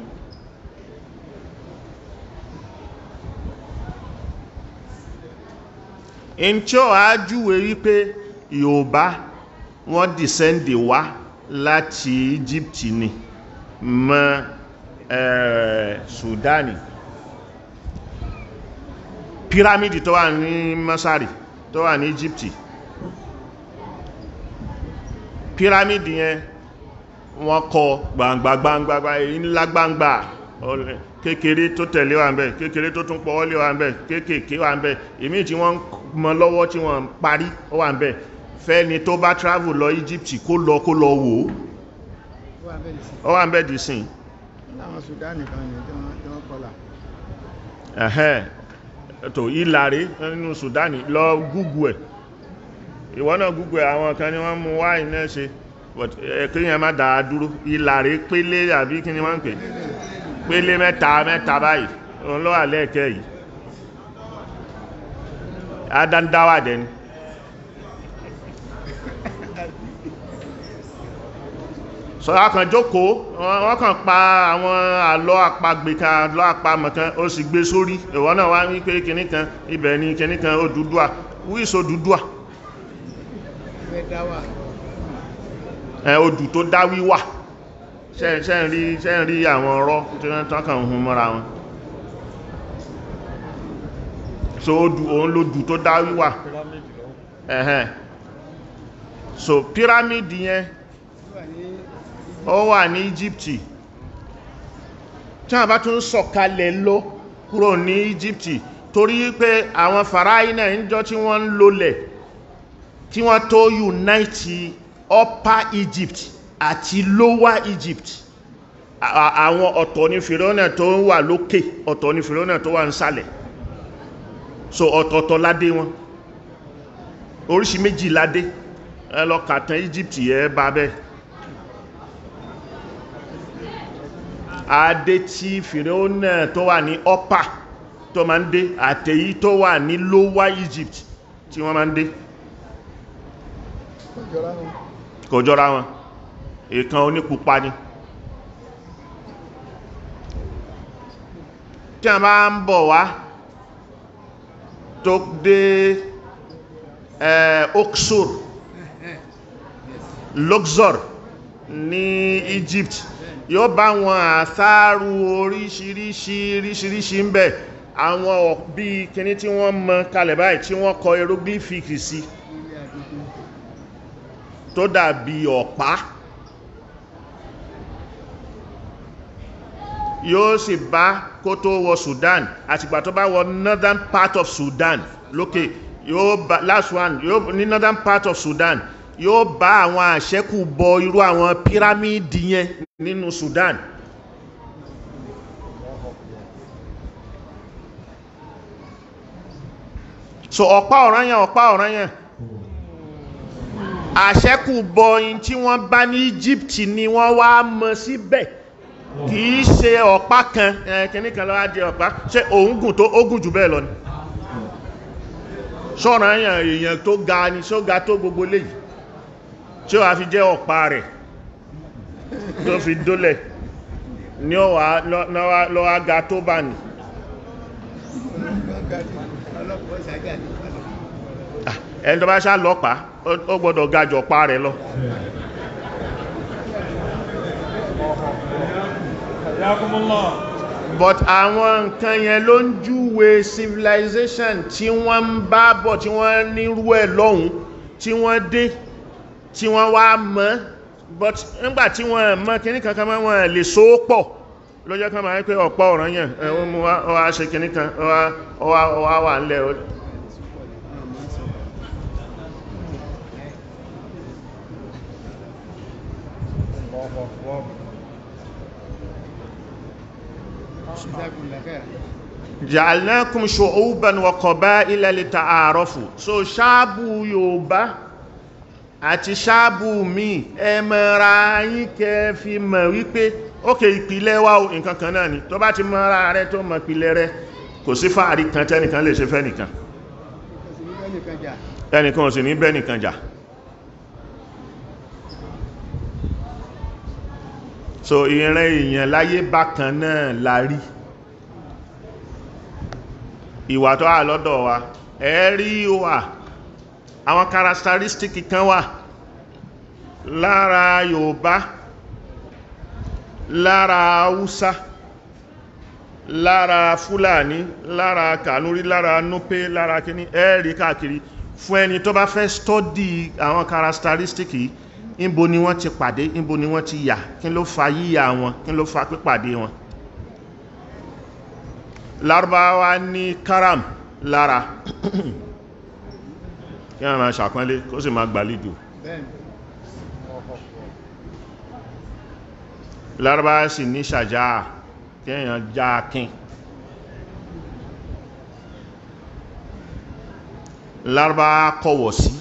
in tí ó ájúwé wípé Yorùbá wọ́n descendi wá láti Egypt ni mọ́ Sudani piramidi tó wà ní Masari tó wà ní Egypt piramidi yẹn wọ́n kọ́ gbangba ńlá gbangba kékeré tó tẹ̀lé wà ń bẹ̀ kékeré tó tún pọ̀ lé wà ń bẹ̀ kéèkéé wà ń bẹ̀ èmì tí wọ́n mọ lọ́wọ́ tí wọ́n parí ó wà ń bẹ̀ fẹ́ni tó bá travel lọ Egypt kó lọ wò ó wà ń bẹ̀ dìsìn tó ìlàrí nínú Sudani lọ Google ẹ̀ ìwọ náà Google ẹ̀ àwọn kan ni wọ́n mú wá iná ṣe kíyàn má dáa dúró ìlàrí pélé àbí kí ni wọ́n ń pè pélé mẹ́ta báyìí òun ló wà lẹ́ẹ̀kẹ́ yìí adandáwà dẹni sọ́yá kan jókòó wọ́n kàn pa àwọn àlọ́ àpagbèkan àlọ́ àpamọ̀kan ó sì gbé sórí ìwọ náà wá ní pé kìníkan ibẹ̀ ni kìníkan Odùduwà wíìsì Odùduwà odù tó dá wíwà ṣe ń rí àwọn ọ̀rọ̀ tí wọ́n tán kàn hun mọ́ra wọn so òun lòdù tó dá wíwà so pyramid yẹn ó wà ní Egypt tí wọ́n bá tún sọ̀kalẹ̀ lọ kúrò ní Egypt torí pé àwọn faraina níjọ́ tí wọ́n ń lólẹ̀ tí wọ́n tó unite Upper Egypt àti Lower Egypt àwọn ọ̀tọ̀ ní Fìrọ́nà tó wà lókè ọ̀tọ̀ ní Fìrọ́nà tó wà nísàlẹ̀ so ọ̀tọ̀ọ̀tọ̀ ládé wọn oríṣi méjì ládé ẹ lọ kàtàn Egypt ẹ bá bẹ́ adé tí Fìràúnà tó wà ní upper tó máa ń dé àtèyí tó wà ní lower Egypt tí wọ́n máa ń dé kò jọra wọn ìkan onípupa ni tí a bá ń bọ̀ wá tó dé Luxor ní Egypt yóò bá wọn àsáàrù oríṣiríṣi ń bẹ àwọn bí kíní tí wọ́n mọ kalẹ̀ báyìí tí wọ́n kọ hieroglyphic sí tó dàbí ọ̀pá yóò sì bá kó tó wọ Sudan àtìgbà tó bá wọ northern part of Sudan lókè yóò bá last one yóò ní northern part of Sudan yóò bá àwọn àṣẹ́kù bọ irú àwọn pírámìdì yẹn nínú Sudan so ọ̀pá ọ̀ranyàn àṣẹ́kù bọ in tí wọ́n bá ní Egypt ni wọ́n wá mọ síbẹ̀ kìí ṣe ọ̀pá kan kìíní kan lọ́wọ́ jẹ ọ̀pá ṣe òun tó ogun jù bẹ́ẹ̀ lọ ni ṣọ́nà èèyàn tó ga ni ṣó ga tó gbogbo léyìí tí ó wá fi jẹ́ ọ̀pá rẹ̀ tó fi dólẹ̀ ní lọ́wọ́ ga tó bá ní ẹni tó bá ṣá lọ́pàá ó gbọ́dọ̀ ga jù ọ̀pá rẹ̀ lọ but àwọn nǹkan yẹn ló ń júwe civilization tí wọ́n ń bá bọ̀ tí wọ́n nírú ẹ̀ lọ́hun tí wọ́n dé tí wọ́n wá mọ̀ but nígbà tí wọ́n mọ̀ kíní kankan mọ́ wọn lè so pọ̀ ló jẹ́ kan máa ń pé ọ̀pọ̀ ọ̀ranyàn ẹ̀wọ́n mú wá ṣe kíní kan ọwá wà ń lẹ̀ ja'alnakum shu'uban wa qaba'ila lita'arafu so ṣáàbù Yorùbá àti ṣáàbù mi ẹ mọ̀ra yín kẹ́ fi mọ̀ wípé ókè ìpìlẹ̀ wa o nǹkan kan náà ni tó bá ti mọ̀ra rẹ tó mọ̀ ìpìlẹ̀ rẹ kò sí fàárí kan tẹ́nìkan lè ṣe fẹ́ nìkan ẹnìkan ò sì ní bẹ́ nìkan jà so ìran èèyàn láyé bákan náà la rí ìwà tó wà lọ́dọ̀ wa ẹ̀rí wà àwọn characteristic kan wà lára Yorùbá lára Haúsá lára Fúlàní lára Kànúrí lára Núpé lára kíní ẹ̀rí káàkiri fún ẹni tó bá fẹ́ study àwọn characteristic yìí níbo ni wọ́n ti pàdé níbo ni wọ́n ti yà kí ló fa yíyà wọn kí ló fa pípàdé wọn Lárúbáwá ní karam lára kí a máa ṣàpọ́nlé kó sì máa gbàlejò Lárúbáwá sì ní ṣàjá kí èyàn já kín Lárúbáwá kọ̀wọ̀ sí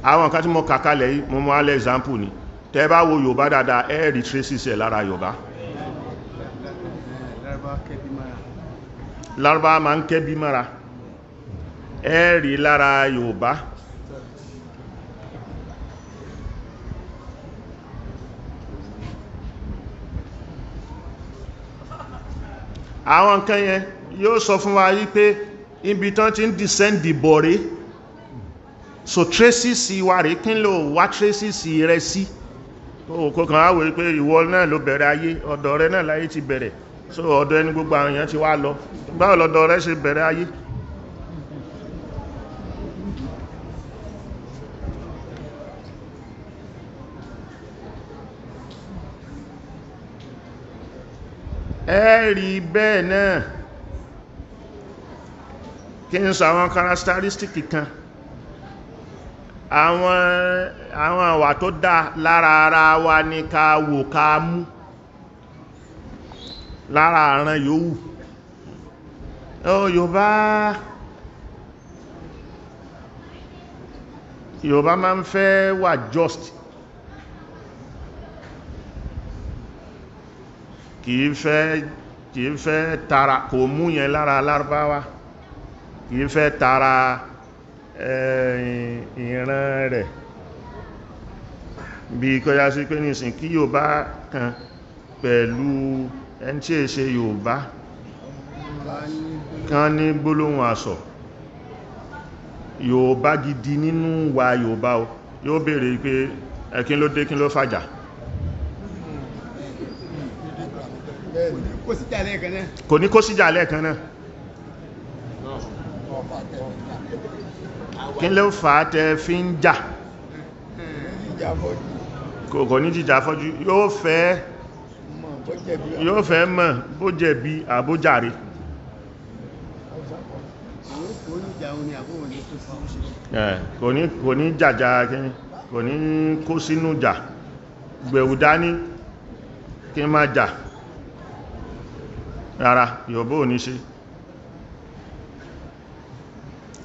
àwọn nǹkan tí mo kàkalẹ̀ yìí mo mọ́ alẹ́ example ni tẹ́ bá wo Yorùbá dáadáa ẹ́ẹ̀rì traces ẹ̀ lára Yorùbá Lárúbáwá máa ń kẹ́bí mọ́ra ẹ́ẹ̀rì lára Yorùbá àwọn nǹkan yẹn yóò sọ fún wa wípé ibi tán ti ń descend dìbọ̀ rẹ̀ so traces wà rí kí ló wá traces rẹ̀ sí kò kàn á wòrí pé ìwọ náà ló bẹ̀rẹ̀ ayé ọ̀dọ̀ rẹ̀ náà láyé ti bẹ̀rẹ̀ so ọ̀dọ̀ ẹni gbogbo àwọn èèyàn ti wá lọ báwo lọ́dọ̀ rẹ̀ ṣe bẹ̀rẹ̀ ayé ẹ̀rí bẹ́ẹ̀ náà kí n sọ àwọn characteristic kan àwọn àwà tó dá lára ara wa ní ká wò ká mú lára àrán yòówù Yorùbá máa ń fẹ́ wà just, kìí fẹ́ tara, kò mú yẹn lára Lárúbáwá, kìí fẹ́ tara ìran rẹ̀, bí kọjá sí pé nìsìn kí Yorùbá kan pẹ̀lú ẹni tí è ṣe Yorùbá kan ní gbólóhùn asọ̀. Yorùbá gidi nínú wa Yorùbá o yóò béèrè pé ẹ̀kín ló dé, kí ló fàjà, kò ní kó síjà lẹ́ẹ̀kan náà, kí ló fà á tẹ́ fi ń jà, kò ní jíjà fọ́jú, yóò fẹ́ mọ̀ bó jẹ̀bi àbójàre. Kò ní jàjà kíní, kò ní kó sínú jà, gbẹ̀wù dání kí má jà rárá. Yorùbá ò ní ṣe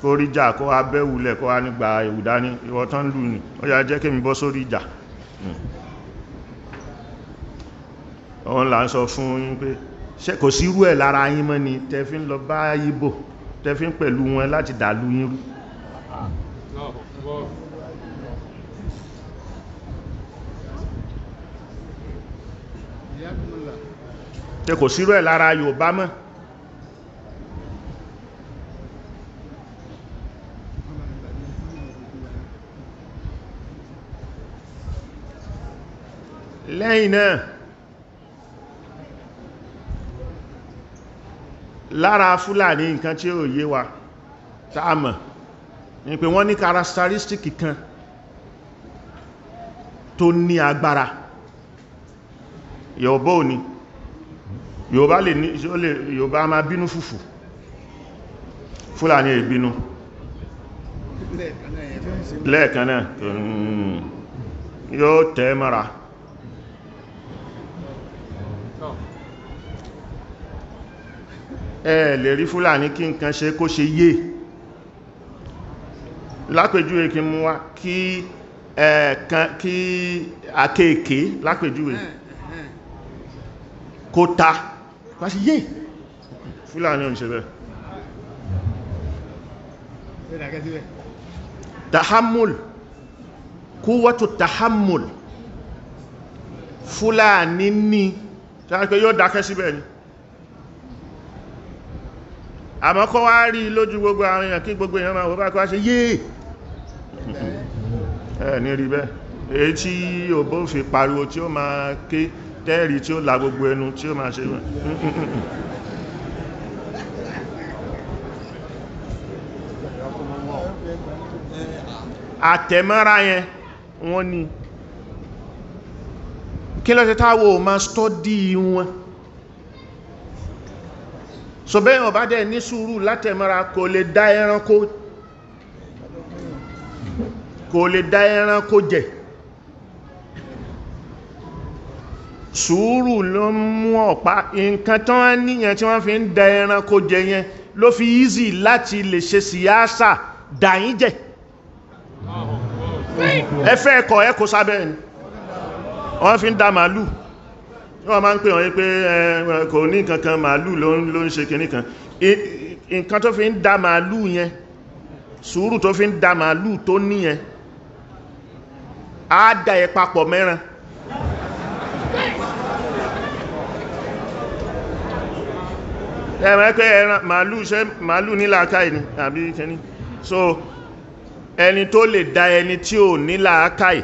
kó rí jà kó wá bẹ́wùlẹ̀ kó wá nígbà ẹ̀wù dání, ìwọ tán lù ní ó yá jẹ́ kí mi bọ́ sórí ìjà. Òun là ń sọ fún yín pé kò sí irú ẹ̀ lára yín mọ́ ni tẹ́ fi ń lọ bá Ìgbò, tẹ́ fi ń pẹ̀lú wọn láti dàlú yín rú. Tẹ́ kò sí irú ẹ̀ lára Yorùbá mọ́. Lẹ́yìn náà lára Fúlàní nǹkan tí ó yé wa táàmà ní pé wọ́n ní characteristic kan tó ní agbára. Yorùbá ò ní, Yorùbá lè ní, Yorùbá máa bínú fùfù, Fúlàní ìbínú lẹ́ẹ̀kan náà yóò tẹ́ mọ́ra. Lè rí Fúlàní kí nǹkan ṣe kó ṣe yé. Lápèjúwe kí mú wá kí àkekèé lápèjúwe kó ta kó ṣe yé. Fúlàní ò ń ṣe bẹ́ẹ̀. Tahammul, quwwatu tahammul, Fúlàní ní ṣáà pé yóò dákẹ́ síbẹ̀ ni. Àmọ́ kọ́ wá rí lójú gbogbo àwọn èèyàn kí gbogbo èèyàn máa wọ́n bá kọ́ wá ṣe yéè ní rí bẹ́ẹ̀. Èyí tí òbó fi pariwo tí ó máa ké tẹ́ẹ̀rí tí ó la gbogbo ẹnu tí ó máa ṣe àtẹ̀mọ́ra yẹn wọ́n ní kí ló ṣe táwò máa stọ́dí wọn. So bẹ́ẹ̀ ọba dẹ̀ ní sùúrù látẹ̀mọ́ra kò lè dá ẹranko jẹ. Sùúrù ló mú ọ̀pá nǹkan tán wá níyàn tí wọ́n fi ń dá ẹranko jẹ yẹn ló fi easy láti lè ṣe síyásà dáyín jẹ. Ẹfẹ́ ẹ̀kọ́ ẹ̀kọ́ sábẹ́ ni wọ́n fi ń dá màálù. Wọ́n máa ń pè wọ́n pé kò ní kankan màálù ló ń ṣe kìíní kan. Nǹkan tó fi ń dá màálù yẹn, sùúrù tó fi ń dá màálù tó níyẹn, á dá ẹ papọ̀ mẹ́ran. Ẹ̀mọ́ pé màálù ní làákàyè ni àbí kìíní. So ẹni tó lè dá ẹni tí ò ní làákàyè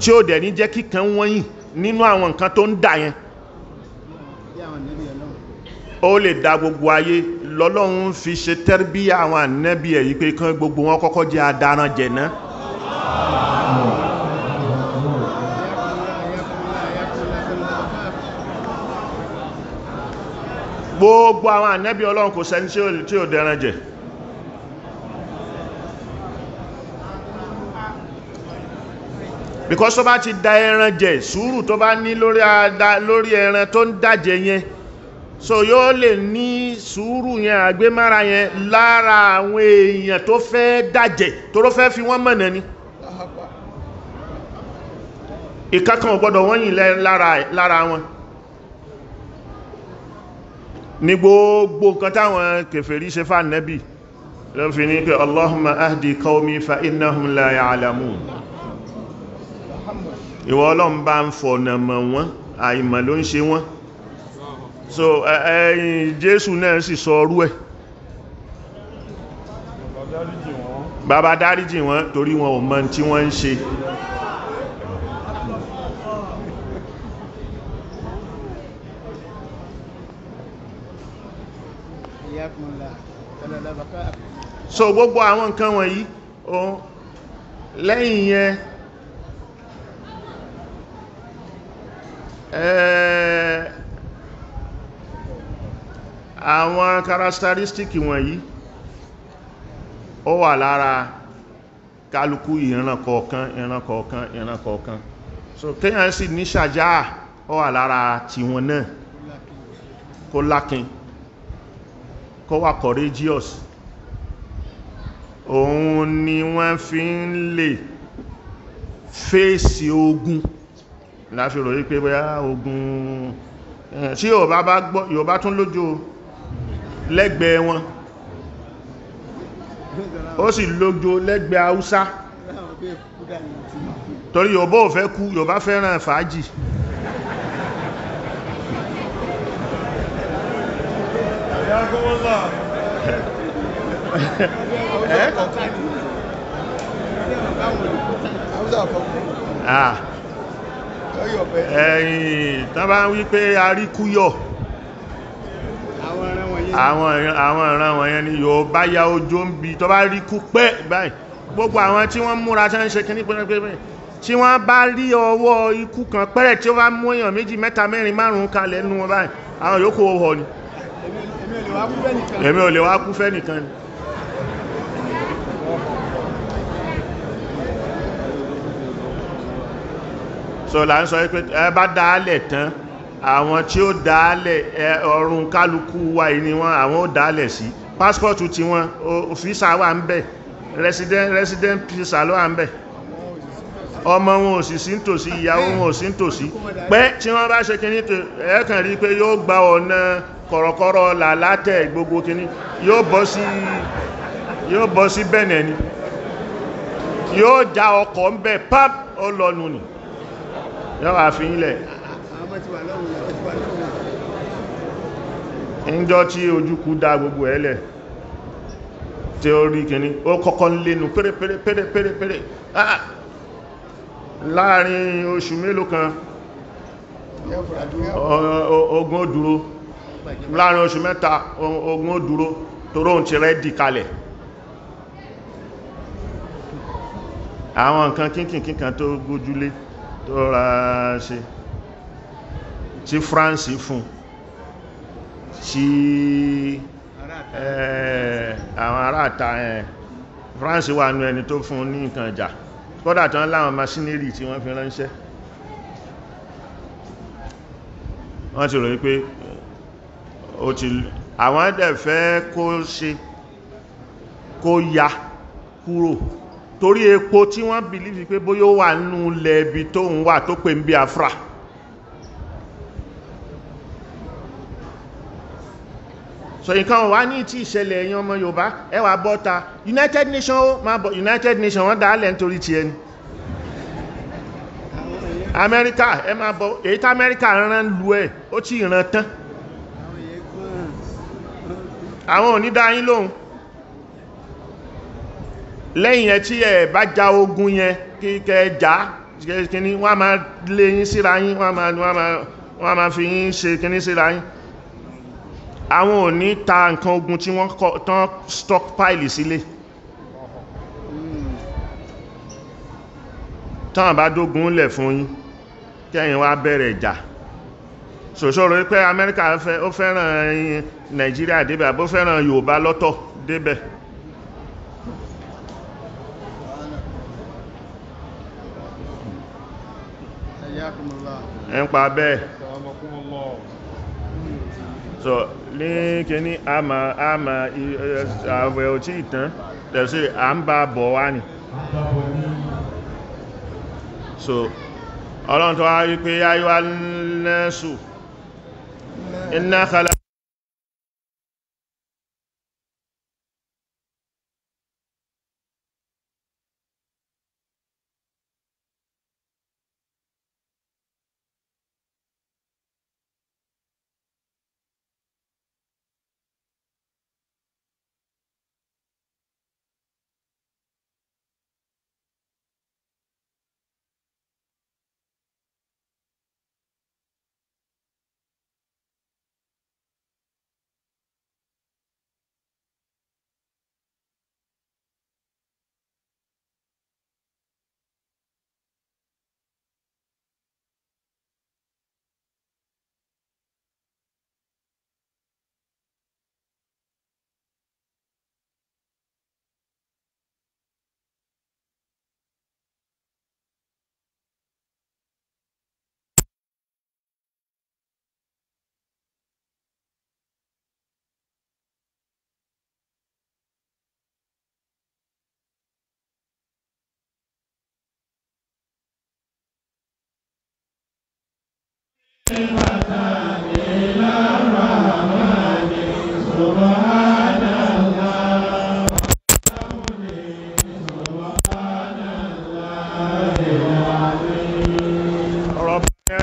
tí ó dẹ̀ ní jẹ́ kíkan wọ́nyìn nínú àwọn nǹkan tó ń dà yẹn, ó lè dá gbogbo ayé. Lọ́lọ́run fi ṣe tẹ́rbíyà àwọn ànábì ẹ̀ yí pé kán gbogbo wọn kọ́kọ́ jẹ́ adaran jẹ̀ náà. Gbogbo àwọn ànábì Ọlọ́run kò sẹ́ni tí ó dẹran jẹ̀. Because tó bá ti da ẹran jẹ, sùúrù tó bá ní lórí ẹran tó ń dàjẹ yẹn so yóò lè ní sùúrù yẹn àgbémára yẹn lára àwọn èèyàn tó fẹ́ dájẹ̀ tó ló fẹ́ fi wọ́n mọ̀nà ni ìkákan ò gbọ́dọ̀ wọ́n yìn lára wọn ní gbogbo nǹkan táwọn kèfèrí ṣe fà nẹ́bì ló fi ní pé Allahumma ahdi qawmi fa innahum la ya'lamun ìwọ Ọlọ́run bá ń fọ̀nà mọ̀ wọ́n àìmọ̀ ló ń ṣe wọ́n so ẹ̀yìn Jésù náà sì sọ ọrú ẹ̀ bàbá dáríjì wọ́n torí wọn ò mọ̀ tí wọ́n ń ṣe so gbogbo àwọn nǹkan wọ̀nyí lẹ́yìn yẹn àwọn characteristic wọ̀nyí ó wà lára kálukú ìran kọ̀ọ̀kan so kéyàn sì ní ṣàjá ó wà lára tiwọn náà kó lákin kó wà courageous òun ni wọ́n fi ń lè fèsì ogun láfi rò wípé bóyá ogun tí Yorùbá bá gbọ́ Yorùbá tún lójó lẹ́gbẹ̀ẹ́ wọn ó sì lójó lẹ́gbẹ̀ẹ́ Haúsá torí Yorùbá ò fẹ́ kú Yorùbá fẹ́ràn fàájì ẹ̀yìn tán bá ń wí pé aríkúyọ̀ àwọn ìran wọ̀nyẹn ni Yorùbá ya ojó ń bi tó bá rí kú pẹ́ báyìí gbogbo àwọn tí wọ́n múra tán ń ṣe kíní pẹ́pẹ́pẹ́ tí wọ́n bá rí ọwọ́ ikú kan pẹ́rẹ̀ tí ó bá mú èèyàn 2 3 4 5 kalẹ̀ nínú wọn báyìí àwọn yòókù ọwọ́ ni èmi ò lè wá kú fẹ́ nìkan ni so là ń sọ pé ẹ bá dáálẹ̀ tán àwọn tí ó dáálẹ̀ ọrùn kálukú wa ní wọn àwọn ó dáálẹ̀ sí passport tí wọn visa wà ń bẹ̀ resident visa ló wà ń bẹ̀ ọmọ wọn ò sì sí nítòsí ìyàwó wọn ò sí nítòsí pẹ́ tí wọ́n bá ṣe kíní ẹ̀ẹ́kàn rí pé yóò gba ọ̀nà kọ̀rọ̀kọ̀rọ̀ làlátẹ̀ gbogbo kíní yóò bọ́ sí Benin ni yóò já ọkọ̀ ń bẹ̀ pap ó lọ́nu ni yóò wà fi ilẹ̀ ìjọ tí ojúkú dá gbogbo ẹlẹ̀ tí ó rí kìíní ó kọ́kọ́ lénu pérépérépérépéré láàrin oṣù mélòó kan ogun ó dúró láàrin oṣù mẹ́ta ogun ó dúró toró ń ti rẹ́dì kalẹ̀ àwọn nǹkan kínkìnkín tó gbójúlé tó ra ṣe tí France fún tí àwọn aráàta France wà nú ẹni tó fún ní nǹkan ìjà kódà tán láwọn machinery tí wọ́n fi ránṣẹ́ wọ́n ti rò wípé àwọn ẹ̀dẹ̀ fẹ́ kó ya kúrò torí epo tí wọ́n bìlífì pé bóyá ó wà nínú lẹ́bi tó ń wà tó pè ń Biafra so nǹkan wà ní tí ìṣẹ̀lẹ̀ èyàn ọmọ Yorùbá ẹwà bọ́ta United Nations ó máa bọ̀ United Nations wọ́n dáálẹ̀ nítorí ti ẹni Amẹ́ríkà ẹ máa bọ̀ èyí tí Amẹ́ríkà rán lú ẹ̀ ó ti ràn tán àwọn ò ní dá yín lóhùn lẹ́yìn ẹ̀ tí ẹ̀ bá já ogun yẹn kíkẹ́ já kíní wọ́n máa lé yín síra yín wọ́n máa fi yín ṣe kíní síra yín àwọn ò ní ta nǹkan ogun tí wọ́n tán stockpile sílé tán bá dógun lẹ̀ fún yín kẹ́yìn wá bẹ̀rẹ̀ ìjà ṣòṣòro pé Amẹ́ríkà ó fẹ́ràn Nàìjíríà débẹ̀ àbó fẹ́ràn Yorùbá lọ́tọ̀ débẹ̀ ẹ̀ ń pa bẹ́ẹ̀ so ní kíní àmà àwẹ̀ ò tí ìtàn tẹ̀sí à ń bá bọ̀ wá ní so ọlọ́run tó wá rí pé yáyíwá nẹ́sù iná khalaq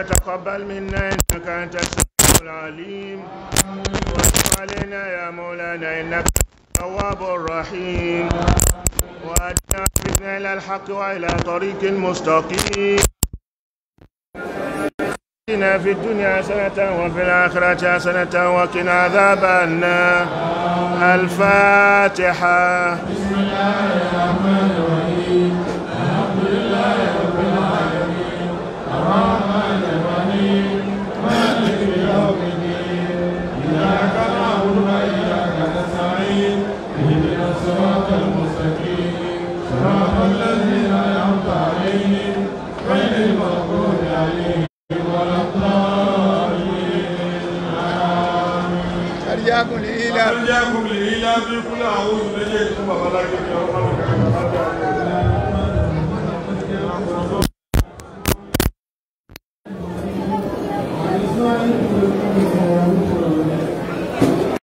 تقبل منا إنك أنت السميع العليم وتب علينا يا مولانا إنك التواب الرحيم وأهدنا بنا إلى الحق وإلى طريق مستقيم آتنا في الدنيا حسنة وفي الآخرة حسنة وقنا عذاب النار الفاتحة. بسم الله الرحمن الرحيم الحمد لله رب العالمين الرحمن الرحيم مالك يوم الدين إياك نعبد وإياك نستعين اهدنا الصراط المستقيم صراط الذين أنعمت عليهم غير المغضوب عليهم ولا الضالين آمين. أرجاكم لإله في كل أعوذ بالله